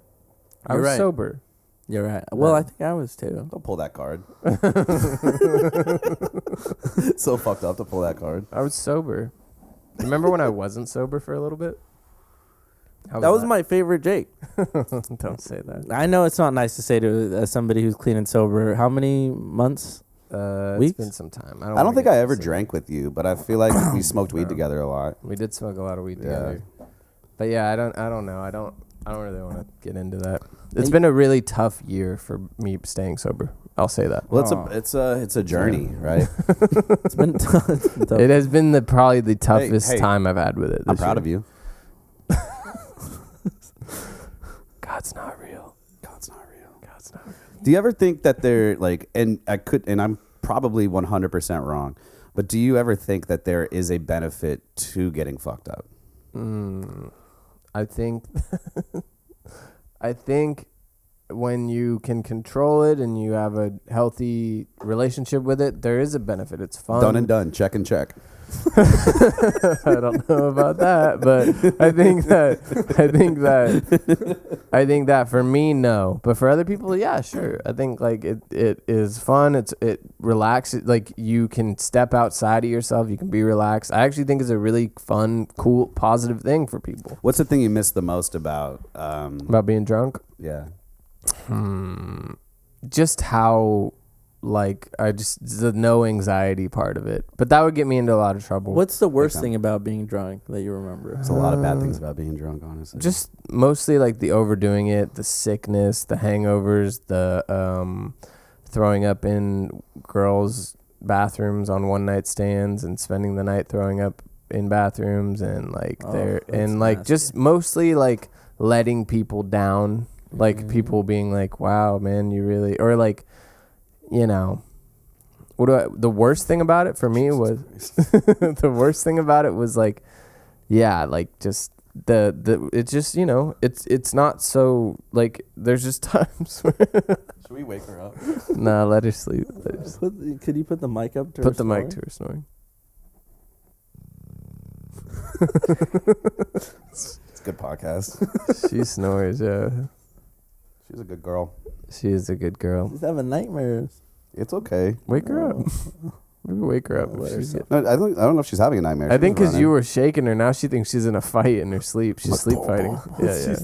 I You're was right. sober. You're right. Well, I think I was too. Don't pull that card. So fucked up to pull that card. I was sober. Remember when I wasn't sober for a little bit? How That was my favorite Jake. Don't say that. I know it's not nice to say to somebody who's clean and sober. How many months? It's Weeks? been some time. I don't think I ever drank with you, but I feel like we smoked weed together a lot. We did smoke a lot of weed Yeah. together. But yeah, I don't know. I don't really want to get into that. It's been a really tough year for me staying sober. I'll say that. Well, Oh. it's a journey, right? It's been, it's been tough. It has been probably the toughest hey, time I've had with it. I'm this proud year. of you. God's not real. God's not real. God's not real. Do you ever think that they're like, and I'm probably 100% wrong, but do you ever think that there is a benefit to getting fucked up? I think I think when you can control it and you have a healthy relationship with it, there is a benefit. It's fun. Done and done. Check and check. I don't know about that, but I think that for me, no. But for other people, yeah, sure. I think like it is fun. It relaxes. Like you can step outside of yourself. You can be relaxed. I actually think it's a really fun, cool, positive thing for people. What's the thing you miss the most about? About being drunk, Yeah. just how like the no anxiety part of it. But that would get me into a lot of trouble. What's the worst time. thing about being drunk that you remember? There's a lot of bad things about being drunk, honestly. Just mostly like the overdoing it, the sickness, the hangovers, the throwing up in girls' bathrooms on one night stands and spending the night throwing up in bathrooms and like that's like nasty. just mostly like letting people down, like people being like, "Wow, man, you really," or like, you know, the worst thing about it for me was the worst thing about it was like, yeah, like just it's just it's not so like there's just times where Should we wake her up? nah, let her sleep. Could you put the mic up to Put the mic to her snoring. It's a good podcast. She snores, yeah. She's a good girl. She is a good girl. She's having nightmares. It's okay. Wake her up. Maybe wake her up. Let her sleep. No, I don't know if she's having a nightmare. I think because you were shaking her, now she thinks she's in a fight in her sleep. She's sleep fighting. Yeah.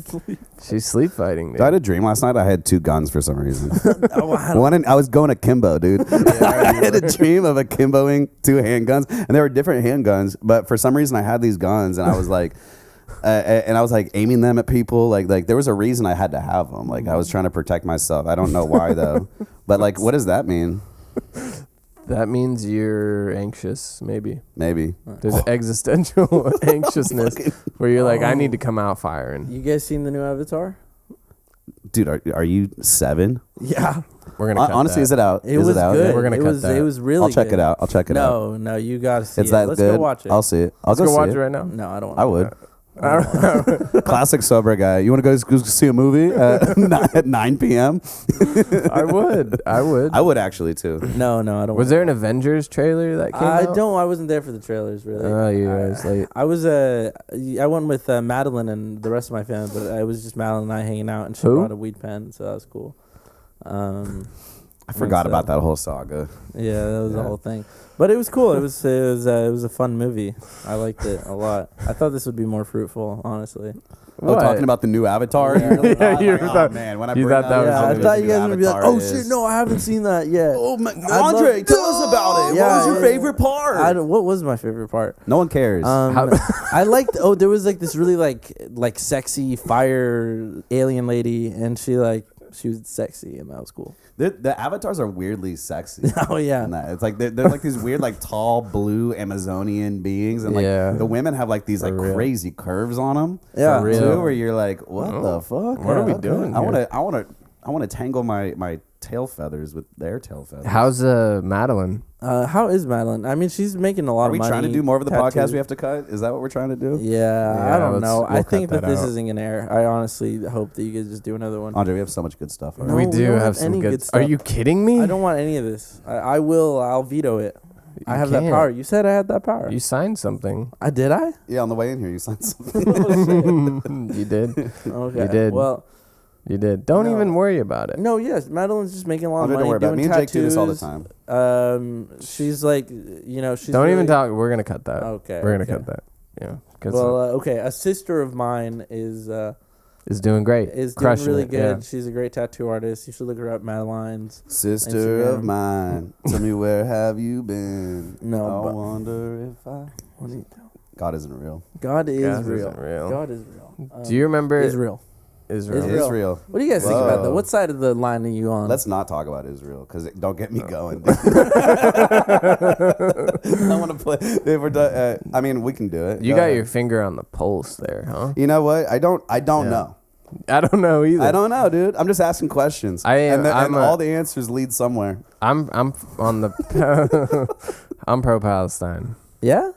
She's sleep fighting. Dude. I had a dream last night. I had 2 guns for some reason. Oh, I I was going to Kimbo, dude. I had a dream of Kimboing 2 handguns, and they were different handguns. But for some reason, I had these guns, and I was like, and I was like aiming them at people. Like there was a reason I had to have them. Like I was trying to protect myself. I don't know why though. But like, what does that mean? That means you're anxious, maybe. Maybe. There's existential anxiousness where you're like, I need to come out firing. You guys seen the new Avatar? Dude, are you 7? Yeah. We're gonna cut honestly, that. is it out? It was out? good. We're gonna cut that. It was really I'll check good. it out. I'll check it out. No, you gotta see It's it. that Let's good. go watch it. I'll see it. I'll Let's go watch see it right now. No, I don't want I would. I Classic sober guy. You want to go see a movie at 9 p.m.? would. I would actually too. No, I don't. Was there an Avengers trailer that came out? I wasn't there for the trailers really. Oh, you guys late. I was I went with Madeline and the rest of my family, but it was just Madeline and I hanging out, and she Who? brought a weed pen, so that was cool. I forgot so- about that whole saga. Yeah, that was the whole thing. But it was cool. It was a fun movie. I liked it a lot. I thought this would be more fruitful, honestly. Oh, talking about the new Avatar. Yeah. You're Yeah, you oh, thought- man, when I you bring thought that up was how I good thought the you new guys would be like, Avatar "Oh is- shit, no, I haven't seen that yet." Oh my, love- Andre, tell us about it. Yeah, what was your yeah. favorite part? What was my favorite part? No one cares. I liked. Oh, there was like this really like sexy fire alien lady, and she was sexy, and that was cool. The avatars are weirdly sexy. Oh yeah. in that. It's like they're like these weird like tall blue Amazonian beings, and like Yeah. the women have like these like real. crazy curves on them. Yeah. For real. Too, where you're like, what the fuck? What are we Okay. doing I here? want to tangle my tail feathers with their tail feathers. How's Madeline? How is Madeline? I mean, she's making a lot Are of we money. trying to do more of the podcast tattoos. we have to cut? Is that what we're trying to do? Yeah, Yeah, I don't know. we'll I think cut that that this out. isn't gonna air. I honestly hope that you guys just do another one. Andre, we have so much good stuff. No, we we do don't have have some any good. good Are stuff. you kidding me? I don't want any of this. I'll veto it. I have that can't. power. You said I had that power. You signed something. I did. I. Yeah, on the way in here, you signed something. You did. Okay. You did. Well, You did. Don't No. even worry about it. no. Yes, Madeline's just making a lot of Andre, money don't worry about it. doing Me and Jake do this all the tattoos. time. She's like, she's. Don't even really- talk. We're gonna cut that. Okay. We're gonna okay. cut that. Yeah. 'Cause Well, okay. A sister of mine is is doing great. doing Crushing really it, good. yeah. She's a great tattoo artist. You should look her up, Madeline's. Sister of Instagram. mine, tell me where have you been? No, I but- wonder if I. What do you do? God isn't real. God is God real. isn't real. God is real. Do you remember Israel? Israel? Israel. Israel. What do you guys think about that? Whoa. What side of the line are you on? Let's not talk about Israel because don't get me going. Dude. I want to play. If we're done, I mean, we can do it. You Go got ahead. your finger on the pulse there, huh? You know what? I don't Yeah. know. I don't know either. I don't know, dude. I'm just asking questions. I am- and, I'm and a- all the answers lead somewhere. I'm on the. I'm pro Palestine. yeah,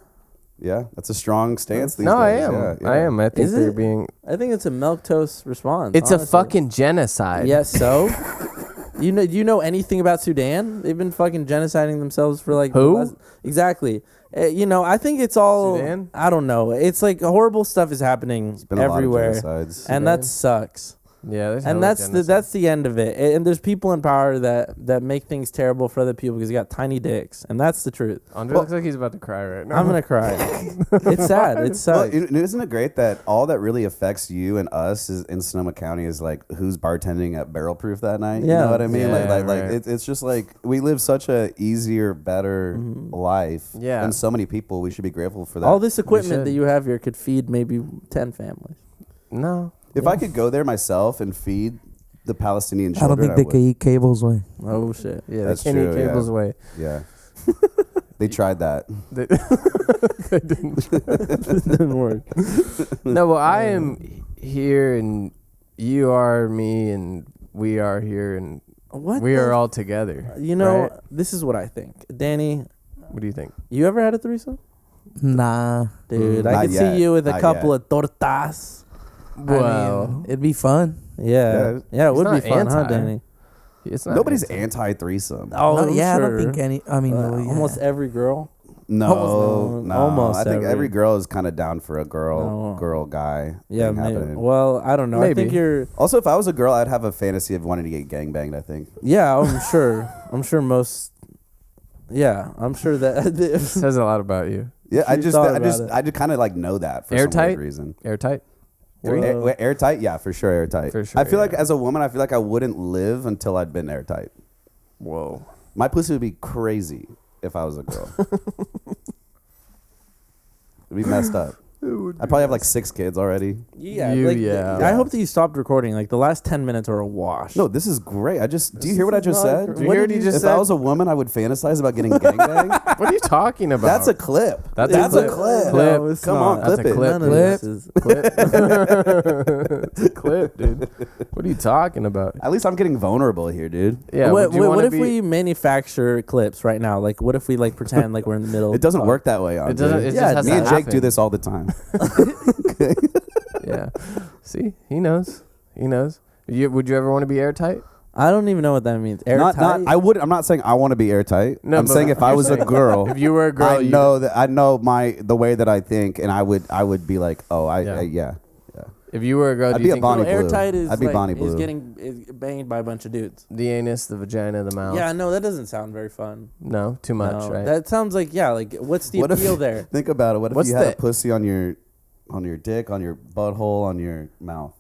Yeah, that's a strong stance these No, I days. am. Yeah, yeah. I am. I think Is they're it? being. I think it's a milquetoast response. It's a honestly. fucking genocide. Yes. So, do you know anything about Sudan? They've been fucking genociding themselves for like Who? Exactly. I think it's all. Sudan? I don't know. It's like horrible stuff is happening Been a everywhere, lot of genocides. and that sucks. Yeah. There's And hella that's the end of it. And there's people in power that make things terrible for other people because they got tiny dicks, and that's the truth. Andre looks like he's about to cry right now. I'm gonna cry. It's sad. It Well, sucks. isn't it great that all that really affects you and us is in Sonoma County is like who's bartending at Barrel Proof that night? You Yeah. know what I mean? Yeah, like right. it's just like we live such a easier, better life Yeah. than so many people. We should be grateful for that. All this equipment should. that you have here could feed maybe 10 families. No. if I could go there myself and feed the Palestinian I children, don't think they would. can eat cables way. Oh shit. Yeah. That's they can't true, eat yeah. cables away. Yeah. They tried that. They, they didn't. Didn't work. No, well, I am here, and you are me, and we are here, and What? we the- are all together. You know, right? this is what I think. Danny, What do you think? you ever had a threesome? Nah. Dude, I Not could yet. see you with a Not couple yet. of tortas. Well, it'd be fun. Yeah, Yeah. it would be He's fun, not huh, anti. Danny? It's not Nobody's anti. anti-threesome. Oh, No, yeah, sure. I don't think any. I mean, well, yeah. Almost every girl. No, Almost no. almost I think every- every girl is kind of down for a No. girl guy. Yeah, thing maybe. happening. Well, I don't know. I think Maybe. you're. Also, if I was a girl, I'd have a fantasy of wanting to get gangbanged. I think. Yeah, I'm sure. I'm sure most. Yeah, I'm sure that. Says a lot about you. Yeah, I You just thought about it. kind of like know that for some Airtight? weird reason. Airtight. Airtight, yeah, for sure, airtight. For sure, I feel like yeah. as a woman, I feel like I wouldn't live until I'd been airtight. Whoa. My pussy would be crazy if I was a girl. It'd be messed up. I probably have like 6 kids already. Yeah, You- like, yeah. I hope that you stopped recording. Like the last 10 minutes are a wash. No, this is great. Do you hear what I just said? Did you hear what he just If said? I was a woman, I would fantasize about getting gangbanged. What are you talking about? That's a clip. That's a clip. No, it's Come not. on, That's clip a it. clip. None of Clip. this is. clip. It's a clip, dude. What are you talking about? At least I'm getting vulnerable here, dude. Yeah. what would you what wanna if be- we manufacture clips right now? Like, what if we like pretend like we're in the middle? It doesn't of- work that way, It doesn't. Andre. It Yeah, just has Me to and Jake happen. do this all the time. Yeah. See, he knows. He knows. Would you ever want to be airtight? I don't even know what that means. Airtight. I'm not saying I want to be airtight. No, I'm but saying if I you're was a saying girl, If you were a girl, I know that I know the way that I think, and I would be like, oh, yeah. If you were a girl, I'd do be you a think Bonnie Well, Blue. airtight is I'd be like, Bonnie is Blue. is banged by a bunch of dudes. the anus, the vagina, the mouth? Yeah, no, that doesn't sound very fun. No, too much, No, right? That sounds like what's the What if- appeal there? Think about it. What if What's you had the- a pussy on your dick, on your butthole, on your mouth?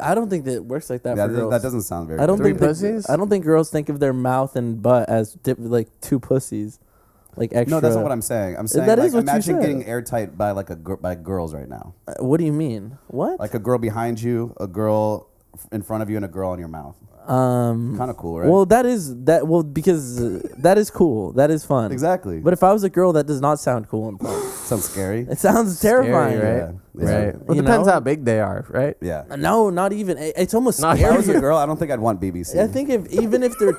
I don't think that it works like that Yeah, for girls. that doesn't sound very. I don't good. Three think that- pussies? I don't think girls think of their mouth and butt as like two pussies, like extra. No, that's not what I'm saying. I'm saying That like, is what you imagine said. getting airtight by like by girls right now. What do you mean? What? Like a girl behind you, a girl in front of you, and a girl on your mouth. Kind of cool, right? Well, that is that. Well, because that is cool. That is fun. exactly. But if I was a girl, that does not sound cool and fun. Sounds scary. It sounds terrifying. Scary, Yeah. right? Yeah. Right. Well, You it depends know? how big they are, right? Yeah. No, not even. It's almost Not If I was scary. a girl, I don't think I'd want BBC. I think even if they're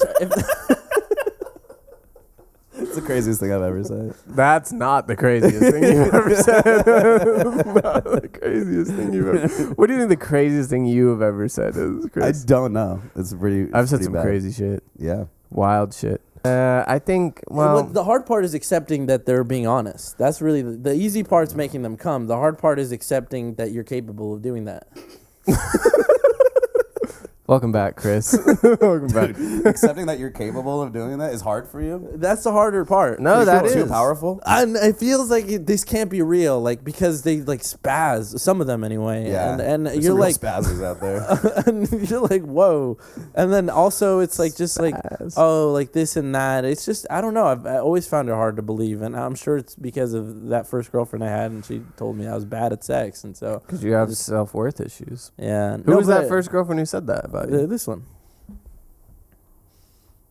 it's the craziest thing I've ever said. That's not the craziest thing you've ever said. Not the craziest thing you've ever. What do you think the craziest thing you have ever said is, I Chris? don't know. It's pretty. I've said pretty some bad. crazy shit, Yeah. wild shit. I think. Well, the hard part is accepting that they're being honest. That's really the easy part's making them come. The hard part is accepting that you're capable of doing that. welcome back, Chris. Welcome back. Accepting that you're capable of doing that is hard for you. That's the harder part. No, for that sure. is Too powerful. And it feels like this can't be real, like because they like spaz. Some of them anyway. Yeah. And There's you're some real like, spazzes out there. and you're like, whoa. And then also it's like just like, Spaz. oh, like this and that. It's just I don't know. I always found it hard to believe, and I'm sure it's because of that first girlfriend I had, and she told me I was bad at sex, and so Because you have self-worth issues. yeah. Who was that first girlfriend who said that about you? This one.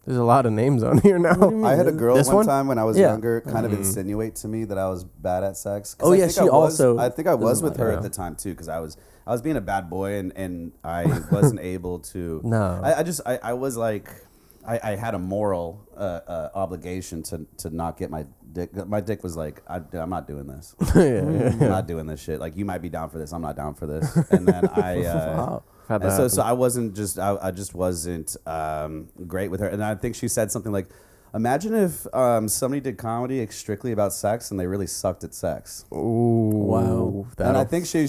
There's a lot of names on here What do you now. mean? I had a girl This one one? time when I was Yeah. younger kind of Mhm. insinuate to me that I was bad at sex. 'Cause Oh, I yeah, think she I was- also I think I was doesn't with her like at that. the time too because I was being a bad boy and I wasn't able to. No. I was like I had a moral obligation to not get my dick. My dick was like I'm not doing this. I'm not doing this shit. Like you might be down for this. I'm not down for this. And then Wow. How'd and that so happen? I wasn't just I just wasn't great with her, and I think she said something like, "Imagine if somebody did comedy strictly about sex and they really sucked at sex." Ooh. Wow. And I think she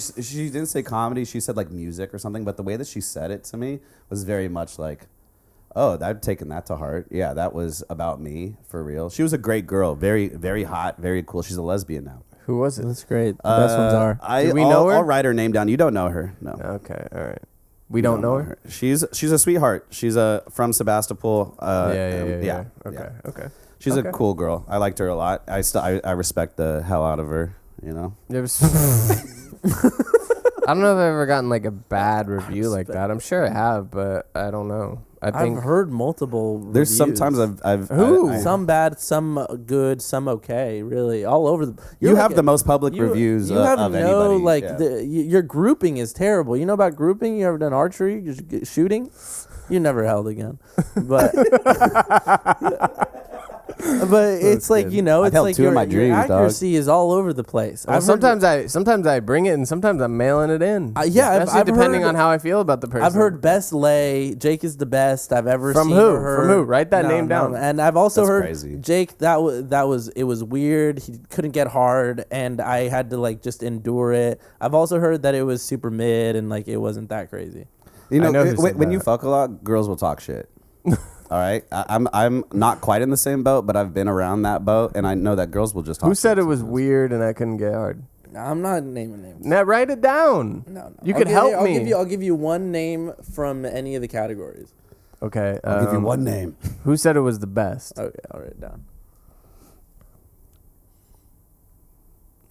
didn't say comedy; she said like music or something. But the way that she said it to me was very much like, "Oh, I've taken that to heart. Yeah, that was about me for real." She was a great girl, very very hot, very cool. She's a lesbian now. Who was it? That's great. The best ones are. Do we know her? I'll write her name down. You don't know her, no. Okay, all right. We don't know her? She's a sweetheart. She's from Sebastopol. Yeah. Okay, yeah. okay. She's Okay. a cool girl. I liked her a lot. I respect the hell out of her. You know. You ever I don't know if I've ever gotten like a bad review like that. I'm sure I have, but I don't know. I think I've heard multiple. There's reviews. sometimes I've Who? Some bad, some good, some okay. Really, all over the. you you're have like the most public you- reviews You have of no anybody. like yeah. your grouping is terrible. You know about grouping? You ever done archery, shooting? You never held a gun, but But it's like, you know, I've it's held like 2 in my dreams, your dog. accuracy is all over the place. Well, sometimes I bring it, and sometimes I'm mailing it in. Yeah, especially I've depending heard- on how I feel about the person. I've heard best lay. Jake is the best I've ever From seen who? or heard. From who? Write that name down. And I've also That's heard crazy. Jake. It was weird. He couldn't get hard, and I had to like just endure it. I've also heard that it was super mid and like it wasn't that crazy. You I know, know who said when you that. fuck a lot, girls will talk shit. All right, I'm not quite in the same boat, but I've been around that boat, and I know that girls will just talk. Who said shit it was sometimes. weird and I couldn't get hard? I'm not naming names. Now write it down. No. You could help me. I'll give you one name from any of the categories. Okay. I'll give you one name. Who said it was the best? Okay, I'll write it down.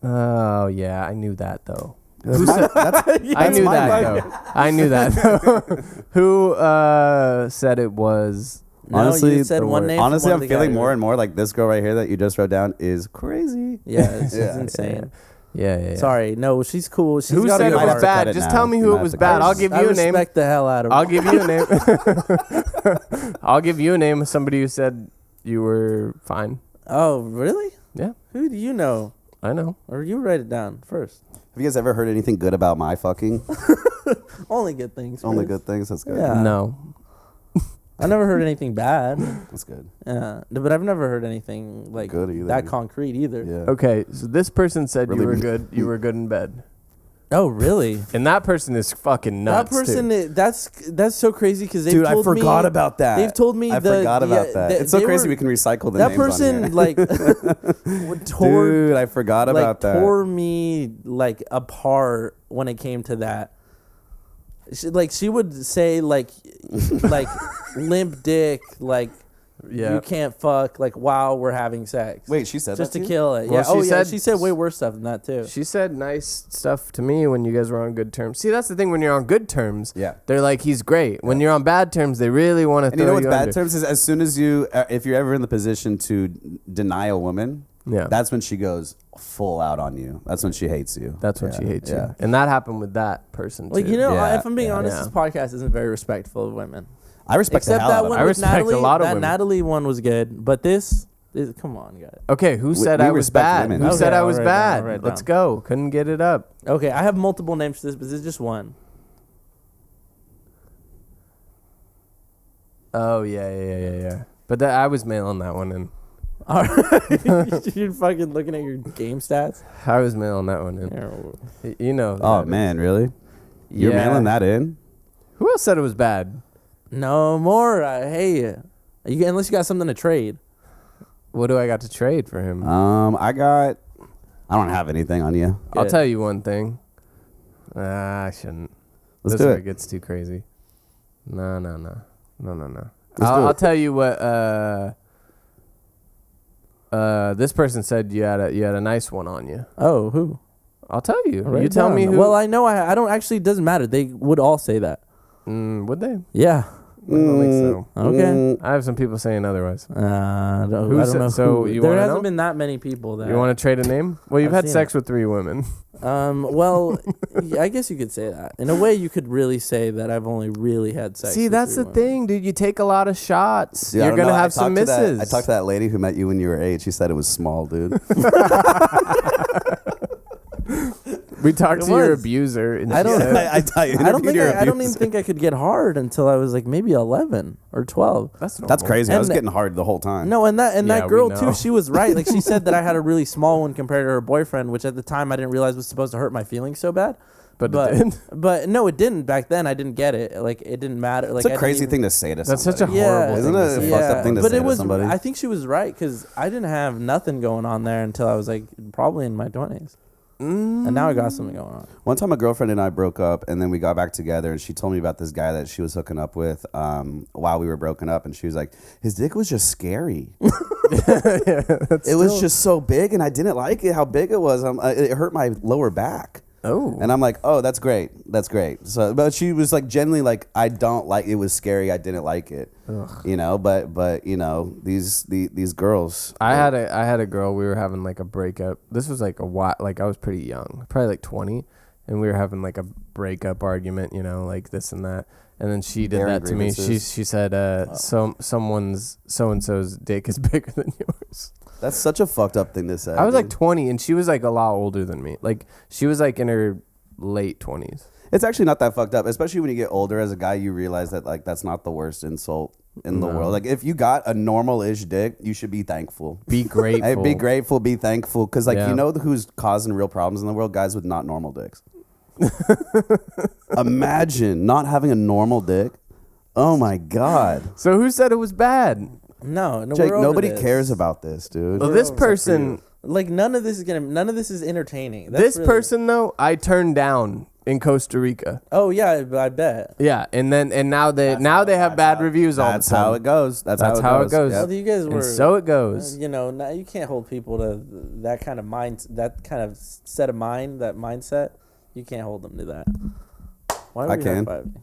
Oh yeah, I knew that though. That's Who my- said? that's- I knew my that name. though. I knew that though. Who said it was? No, Honestly, you said the one word- name. from Honestly, one I'm of the feeling more categories. and more like this girl right here that you just wrote down is crazy. Yeah, it's Yeah. insane. Yeah. Sorry, no, she's cool. She's Who got said a it good might have was to heart. cut bad? it Just now. tell me You who might it have was to bad. cut it. I'll give I you a name. respect the hell out of her. I'll give you a name. I'll give you a name of somebody who said you were fine. Oh, really? Yeah, Who do you know? I know. Or you write it down first. Have you guys ever heard anything good about my fucking? Only good things. Only Chris. good things. That's good. Yeah. No. I never heard anything bad. That's good. Yeah, but I've never heard anything like Good either. that concrete either. Yeah. Okay, so this person said Really you were me. good. You were good in bed, Oh, really? and that person is fucking nuts. That person, too. that's so crazy because Dude, I forgot about that. They've told me I forgot about that. It's so crazy we can recycle the that names on person here. like tore Dude, I forgot like about that. tore me like apart when it came to that. She would say like limp dick like Yeah. you can't fuck like while we're having sex. Wait, she said just that to to you? kill it. Well, Yeah. she Yeah. said- She said way worse stuff than that too. She said nice stuff to me when you guys were on good terms. See, that's the thing. When you're on good terms, Yeah. they're like, he's great. When you're on bad terms, they really want to And throw you know what's bad under. terms is as soon as you, if you're ever in the position to deny a woman, Yeah. that's when she goes full out on you. That's when she hates you. That's when Yeah, she hates yeah. you. And that happened with that person, too. Like, you know, Yeah, if I'm being yeah. honest, Yeah. this podcast isn't very respectful of women. I respect the Except hell that out of one her. I with respect a Natalie. lot of that women. Natalie one was good, but this come on, guys. Okay, who said we I was respect bad? women. Who Okay, said I I'll was write it down, bad? I'll write it Let's down. go. Couldn't get it up. Okay, I have multiple names for this, but this is just one. Oh, yeah. But I was mailing that one in. All right, you're fucking looking at your game stats. I was mailing that one in. Here, You know. Oh that. man, really? You're Yeah. mailing that in? Who else said it was bad? No more. Hey, unless you got something to trade. What do I got to trade for him? I don't have anything on you. I'll Good. tell you one thing. I shouldn't. Let's This do where it. gets too crazy. No. Let's do I'll it. tell you what. This person said you had a nice one on you. Oh, who? I'll tell you. Write You it tell down. me who. Well, I know. I don't actually. It doesn't matter. They would all say that. Would they? Yeah. I don't think so. Okay. I have some people saying otherwise. I don't Who know. said- so who. you There wanna hasn't know? been that many people that. You want to trade a name? Well, you've I've had seen sex with 3 women. Well, yeah, I guess you could say that. In a way, you could really say that I've only really had sex. See, with that's 3 the women. thing, dude. You take a lot of shots. Dude, I You're don't gonna know. have some misses. I talked to that lady who met you when you were 8. She said it was small, dude. We talked It to your was. abuser, and I she don't- said- I don't even think I could get hard until I was like maybe 11 or 12. that's normal. That's crazy. I was And- getting hard the whole time. No, and that Yeah, we girl know. too. She was right. Like she said that I had a really small one compared to her boyfriend, which at the time I didn't realize was supposed to hurt my feelings so bad. But it did. But no, it didn't. Back then, I didn't get it. Like it didn't matter. Like It's I a didn't crazy even- thing to say to That's somebody. such a horrible Isn't thing it to a say. fucked up thing to but say it to was. somebody? I think she was right because I didn't have nothing going on there until I was like probably in my 20s, and now I got something going on. One time, a girlfriend and I broke up, and then we got back together, and she told me about this guy that she was hooking up with while we were broken up, and she was like, "His dick was just scary. It was just so big, and I didn't like it how big it was. It hurt my lower back." Oh. And I'm like, "Oh, that's great, that's great." So, but she was like, genuinely like, "I don't like it. Was scary. I didn't like it." You know, but you know, these girls. I had a girl. We were having like a breakup. This was like a while. Like I was pretty young, probably like 20, and we were having like a breakup argument. You know, like this and that. And then she did Airing that to me. grievances. She said, someone's so-and-so's dick is bigger than yours. That's such a fucked up thing to say. I was like dude. 20, and she was like a lot older than me. Like, she was like in her late 20s. It's actually not that fucked up, especially when you get older. As a guy, you realize that like that's not the worst insult in the world. Like if you got a normal-ish dick, you should be thankful. Be grateful. Hey, be grateful, be thankful, because like Yeah. you know who's causing real problems in the world? Guys with not normal dicks. Imagine not having a normal dick. Oh my god, So who said it was bad? No, Jake, we're over nobody this. cares about this, dude. Well, this person, Like none of this is entertaining. That's this really- person though, I turned down in Costa Rica. Oh yeah, I bet. Yeah, and now they have bad reviews all the time. That's how it goes. That's how it goes. Well, you guys were. And so it goes. You know, now you can't hold people to that kind of mind, that kind of set of mind, that mindset. You can't hold them to that. Why I would can.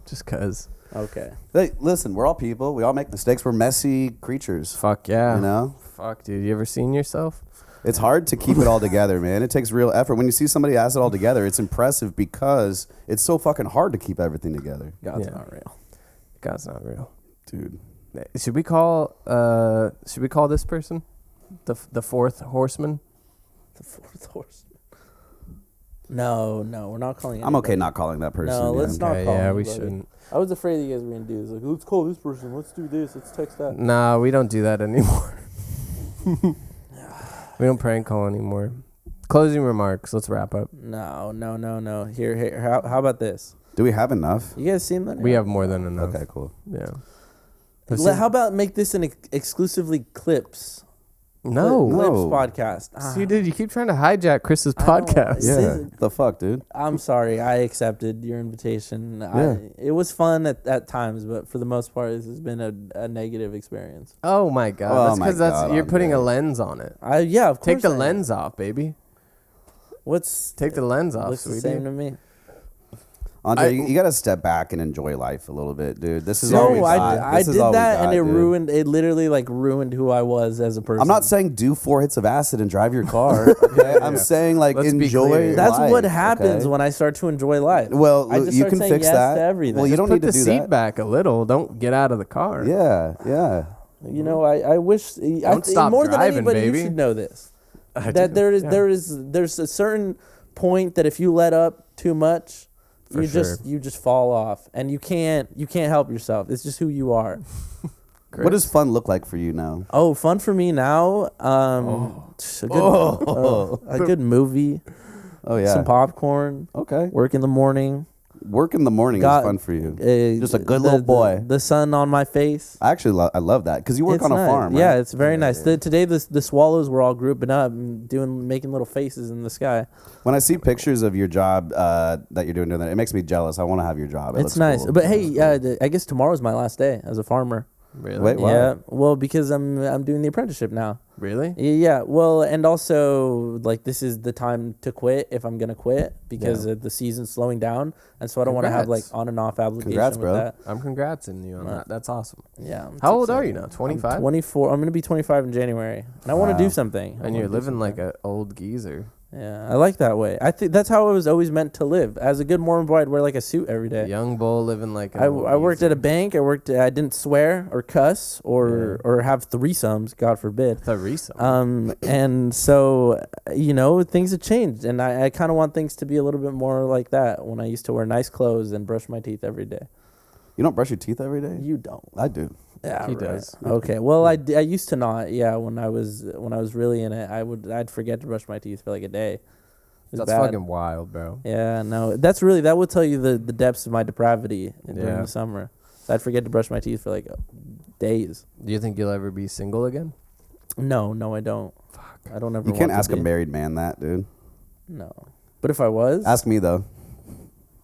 Just cause. Okay. Hey, listen, we're all people. We all make mistakes. We're messy creatures. Fuck yeah. You know? Fuck, dude. You ever seen yourself? It's hard to keep it all together, man. It takes real effort. When you see somebody has it all together, it's impressive because it's so fucking hard to keep everything together. God's Yeah. not real. God's not real. Dude. Should we call this person the fourth horseman? The fourth horseman. No, we're not calling. I'm okay not calling that person. No, yeah. let's not Okay, call. yeah, we anybody. shouldn't. I was afraid you guys were gonna do this. Like, let's call this person. Let's do this. Let's text that. Nah, we don't do that anymore. We don't prank call anymore. Closing remarks. Let's wrap up. No. Here. How about this? Do we have enough? You guys seen that? We have more than enough. Okay, cool. Yeah. How about make this an exclusively clips? No. Clips No. podcast. See, dude, you keep trying to hijack Chris's I don't- podcast. Yeah. The fuck, dude? I'm sorry. I accepted your invitation. Yeah. It was fun at times, but for the most part, this has been a negative experience. Oh my god. Oh That's my because God, you're putting a Andre. lens on it. Yeah, of course. Take the I am. lens off, baby. Take the lens off, Looks the sweetie. same to me. Andre, you got to step back and enjoy life a little bit, dude. This is all we No, got. I This is did all we that, got, and it dude. ruined. It literally ruined who I was as a person. I'm not saying do 4 hits of acid and drive your car. Okay? I'm saying like Let's be enjoy. clear. That's life, what happens okay? when I start to enjoy life. Well, I just you start can saying fix yes that. to everything. Well, you don't Put need to the do seat that. back a little. Don't get out of the car. Yeah. You know, I wish. Don't stop more driving, than anybody, baby. you should know this. I That do. there's a certain point that if you let up too much, For you just fall off, and you can't help yourself. It's just who you are. What does fun look like for you now? Oh, fun for me now. A good movie, Oh yeah. some popcorn, Okay. work in the morning. Work in the morning Got- is fun for you. Just a good little boy. The sun on my face. I actually I love that because you work It's on a nice. farm. Yeah, right? it's very nice. Today the swallows were all grouping up and making little faces in the sky. When I see pictures of your job that you're doing that, it makes me jealous. I want to have your job. It It's looks nice. cool. But hey, I guess tomorrow's my last day as a farmer. Really? Wait, what? Yeah. Well, because I'm doing the apprenticeship now. Really? Yeah. Well, and also this is the time to quit if I'm gonna quit because the season's slowing down, and so I don't want to have Congrats. on and off application Congrats, with bro. that. I'm congratsing you on that. That's awesome. Yeah. it's How old are you exciting. now? 25? 24. I'm gonna be 25 in January, and I want to do something. I And wanna you're do living something. like an old geezer. Yeah, I like that way. I think that's how I was always meant to live. As a good Mormon boy, I'd wear like a suit every day. Young bull living like an I old worked geezer. at a bank. I didn't swear or cuss or have threesomes, God forbid. Threesome. And so things have changed, and I kind of want things to be a little bit more like that. When I used to wear nice clothes and brush my teeth every day. You don't brush your teeth every day? You don't. I do. Yeah, He right. does. Okay. Well, I used to not. Yeah, when I was really in it, I'd forget to brush my teeth for like a day. It was That's bad. fucking wild, bro. Yeah, no, that will tell you the depths of my depravity during Yeah. the summer. So I'd forget to brush my teeth for like days. Do you think you'll ever be single again? No, I don't. Fuck. I don't ever. You can't want ask to a be. married man that, dude. No, but if I was, Ask me though.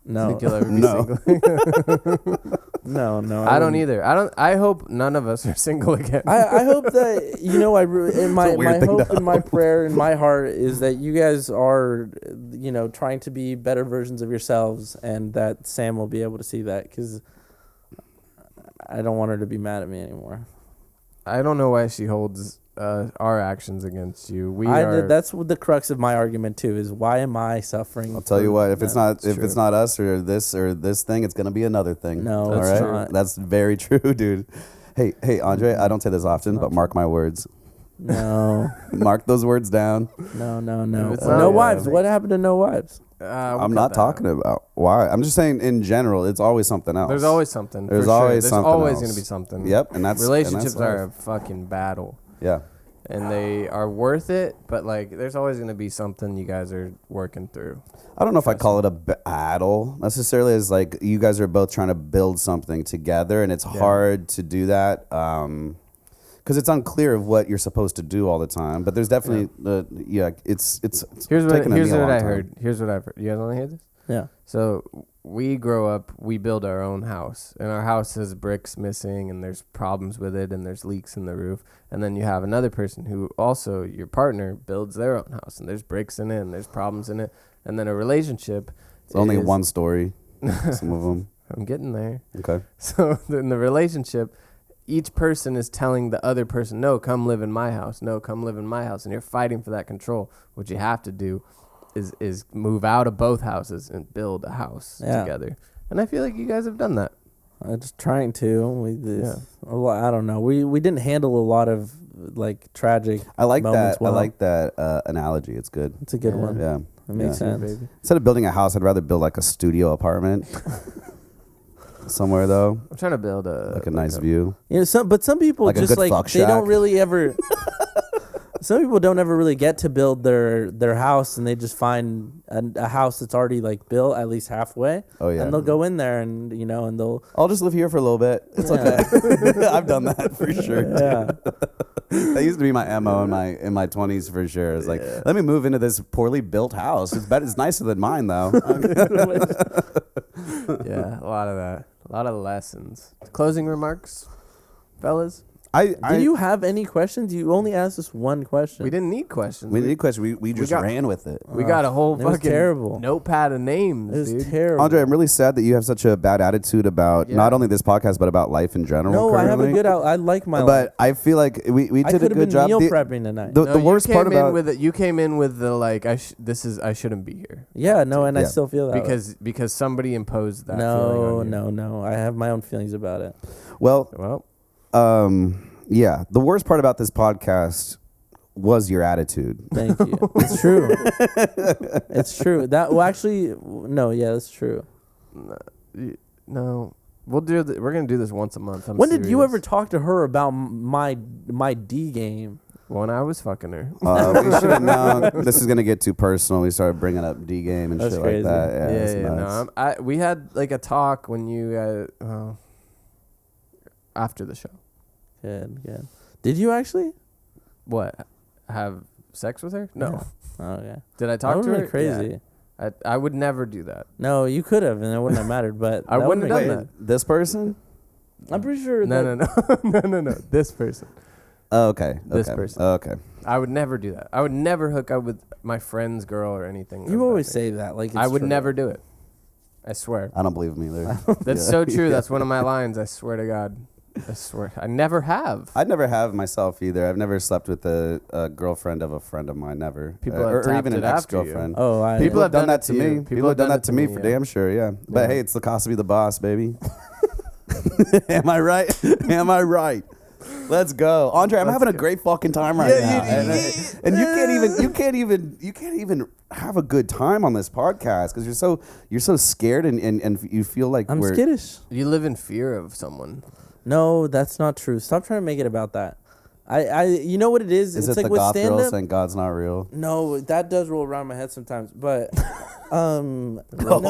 no, Think you'll ever be No. single? no. I don't wouldn't. either. I hope none of us are single again. I hope that in my weird thing to hope and my prayer in my heart is that you guys are trying to be better versions of yourselves, and that Sam will be able to see that, because I don't want her to be mad at me anymore. I don't know why she holds our actions against you. That's what the crux of my argument too. Is why am I suffering? I'll tell you what. If it's not true. it's not us or this thing, it's gonna be another thing. No, all it's right. not. That's very true, dude. Hey, Andre. I don't say this often, but mark my words. No. Mark those words down. No. No wives. What happened to no wives? I'm not talking about why. I'm just saying in general, it's always something else. There's always something. There's for always sure. something There's always else. going to be something. Yep, and that's relationships and that's are a fucking battle. Yeah. And they are worth it, but like there's always going to be something you guys are working through. I don't know if I call it a battle necessarily. As like you guys are both trying to build something together, and it's hard to do that because it's unclear of what you're supposed to do all the time. But there's definitely it's Here's what taken me a long I time. heard. Here's what I've heard. You guys want to hear this? Yeah. So we grow up, we build our own house, and our house has bricks missing, and there's problems with it, and there's leaks in the roof. And then you have another person who also, your partner, builds their own house, and there's bricks in it, and there's problems in it. And then a relationship. It's only one story. Some of them. I'm getting there. Okay. So in the relationship, each person is telling the other person, no, come live in my house. No, come live in my house. And you're fighting for that control. What you have to do is move out of both houses and build a house together. And I feel like you guys have done that. I'm just trying to. I don't know. We didn't handle a lot of like tragic. I like moments that. well. I like that analogy. It's good. It's a good one. Yeah. It makes sense. Baby. Instead of building a house, I'd rather build like a studio apartment somewhere though. I'm trying to build a nice view. You know, but some people Like a just good like fuck they don't shack. really ever. Some people don't ever really get to build their house, and they just find a house that's already like built at least halfway. Oh yeah. And they'll go in there and and they'll. I'll just live here for a little bit. It's okay. I've done that for sure. Yeah. That used to be my MO in my 20s for sure. It's like, let me move into this poorly built house. It's better. It's nicer than mine though. Yeah, a lot of that. A lot of lessons. Closing remarks, fellas? Did you have any questions? You only asked us one question. We didn't need questions. We need a question. We just ran with it. We got a whole it was fucking terrible. notepad of names, It was dude. terrible. Andre, I'm really sad that you have such a bad attitude about Yeah. not only this podcast but about life in general. No, I have a currently. good. I like my. But life. I feel like we I did a could have good been job. meal The- prepping tonight. the No, worst you part came in about with it. You came in with the like, I shouldn't be here Yeah, no, and I Yeah. still feel that because somebody imposed that. way. feeling on you. No. I have my own feelings about it. well, Well, yeah. The worst part about this podcast was your attitude. Thank you. It's true. It's true. That's true. no, we'll do. We're gonna do this once a month. I'm When did you serious. ever talk to her about my D game? When I was fucking her. We should have known this is gonna get too personal. We started bringing up D game and That's shit crazy. like that. Yeah, it's nuts. No, we had like a talk when you after the show. Good. Did you actually? What? Have sex with her? No. Yeah. Oh yeah. Did I That talk would to have her? been crazy. Yeah. I would never do that. No, you could have, and it wouldn't have mattered. But I that wouldn't would've have been done crazy. This person? I'm pretty sure. No. No. This person. Oh, okay. This okay. person. Oh, okay. I would never do that. I would never hook up with my friend's girl or anything. You always say that. Like I it's would true. never do it. I swear. I don't believe him either. That's Yeah. so true. That's one of my lines. I swear to God. I swear. I never have. I never have myself either. I've never slept with a girlfriend of a friend of mine. Never. People have or tapped even an it after you. ex-girlfriend. Oh, People have done that to you. me. People have done that to me for yeah. damn sure. Yeah. But Yeah. hey, it's the cost to be the boss, baby. Am I right? Am I right? Let's go, Andre. I'm having a great fucking time right now, and you can't even have a good time on this podcast because you're so scared and you feel like I'm we're skittish. You live in fear of someone. No, that's not true. Stop trying to make it about that. You know what it is? Is It's it like the with goth girl stand-up. saying God's not real? No, that does roll around my head sometimes, but Oh, no,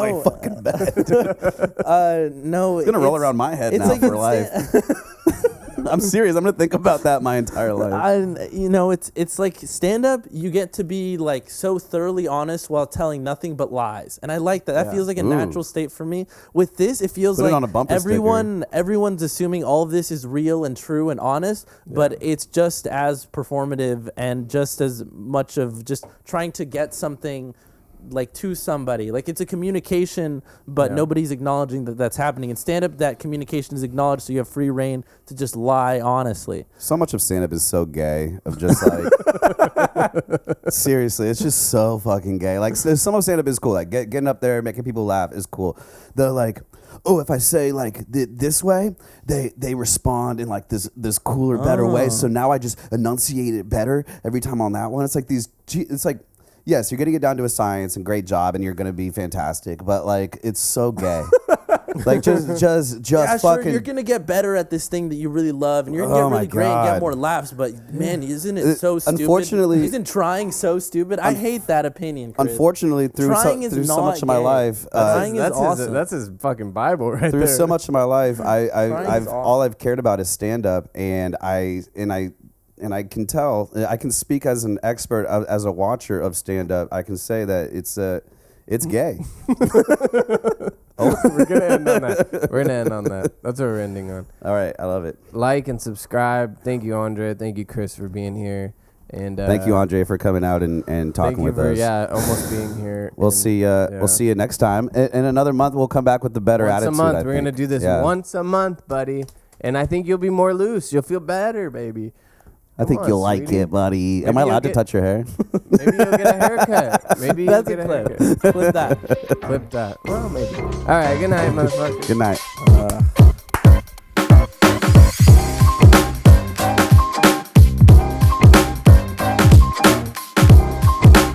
I fucking bet. no, It's gonna roll around my head it's now like for in life. I'm serious. I'm gonna think about that my entire life. It's like stand up. You get to be like so thoroughly honest while telling nothing but lies, and I like that. That Yeah. feels like a Ooh. natural state for me. With this, it feels Put it like on a bumper everyone's assuming all of this is real and true and honest, but it's just as performative and just as much of just trying to get something like to somebody. Like it's a communication, but nobody's acknowledging that that's happening. In stand-up, that communication is acknowledged, so you have free reign to just lie honestly. So much of stand-up is so gay. Of just like, seriously, it's just so fucking gay. Like some of stand-up is cool. Like getting up there, making people laugh is cool. The like, oh, if I say like this way, they respond in like this cooler, better way. So now I just enunciate it better every time on that one. It's like it's like, yes, you're gonna get down to a science and great job, and you're gonna be fantastic. But like, it's so gay. Like just fucking. Sure, you're gonna get better at this thing that you really love, and you're gonna get really great and get more laughs. But man, isn't it so stupid? Unfortunately, isn't trying so stupid? I hate that opinion, Chris. Unfortunately, through so much of my life, that's awesome. That's his fucking Bible right through there. so much of my life, all I've cared about is stand up, and I can tell, I can speak as an expert, as a watcher of stand up. I can say that it's gay. We're gonna end on that. We're gonna end on that. That's what we're ending on. All right, I love it. Like and subscribe. Thank you, Andre. Thank you, Chris, for being here. And thank you, Andre, for coming out and talking with us. Yeah, almost being here. We'll see. We'll see you next time. In another month, we'll come back with the better attitude. Once a month. We're gonna do this once a month, buddy. And I think you'll be more loose. You'll feel better, baby. I think you'll like it, buddy. Am I allowed to touch your hair? Maybe you'll get a haircut. Maybe you'll get a haircut. Clip that. Clip that. Well, maybe. All right. Good night, motherfucker. Good night.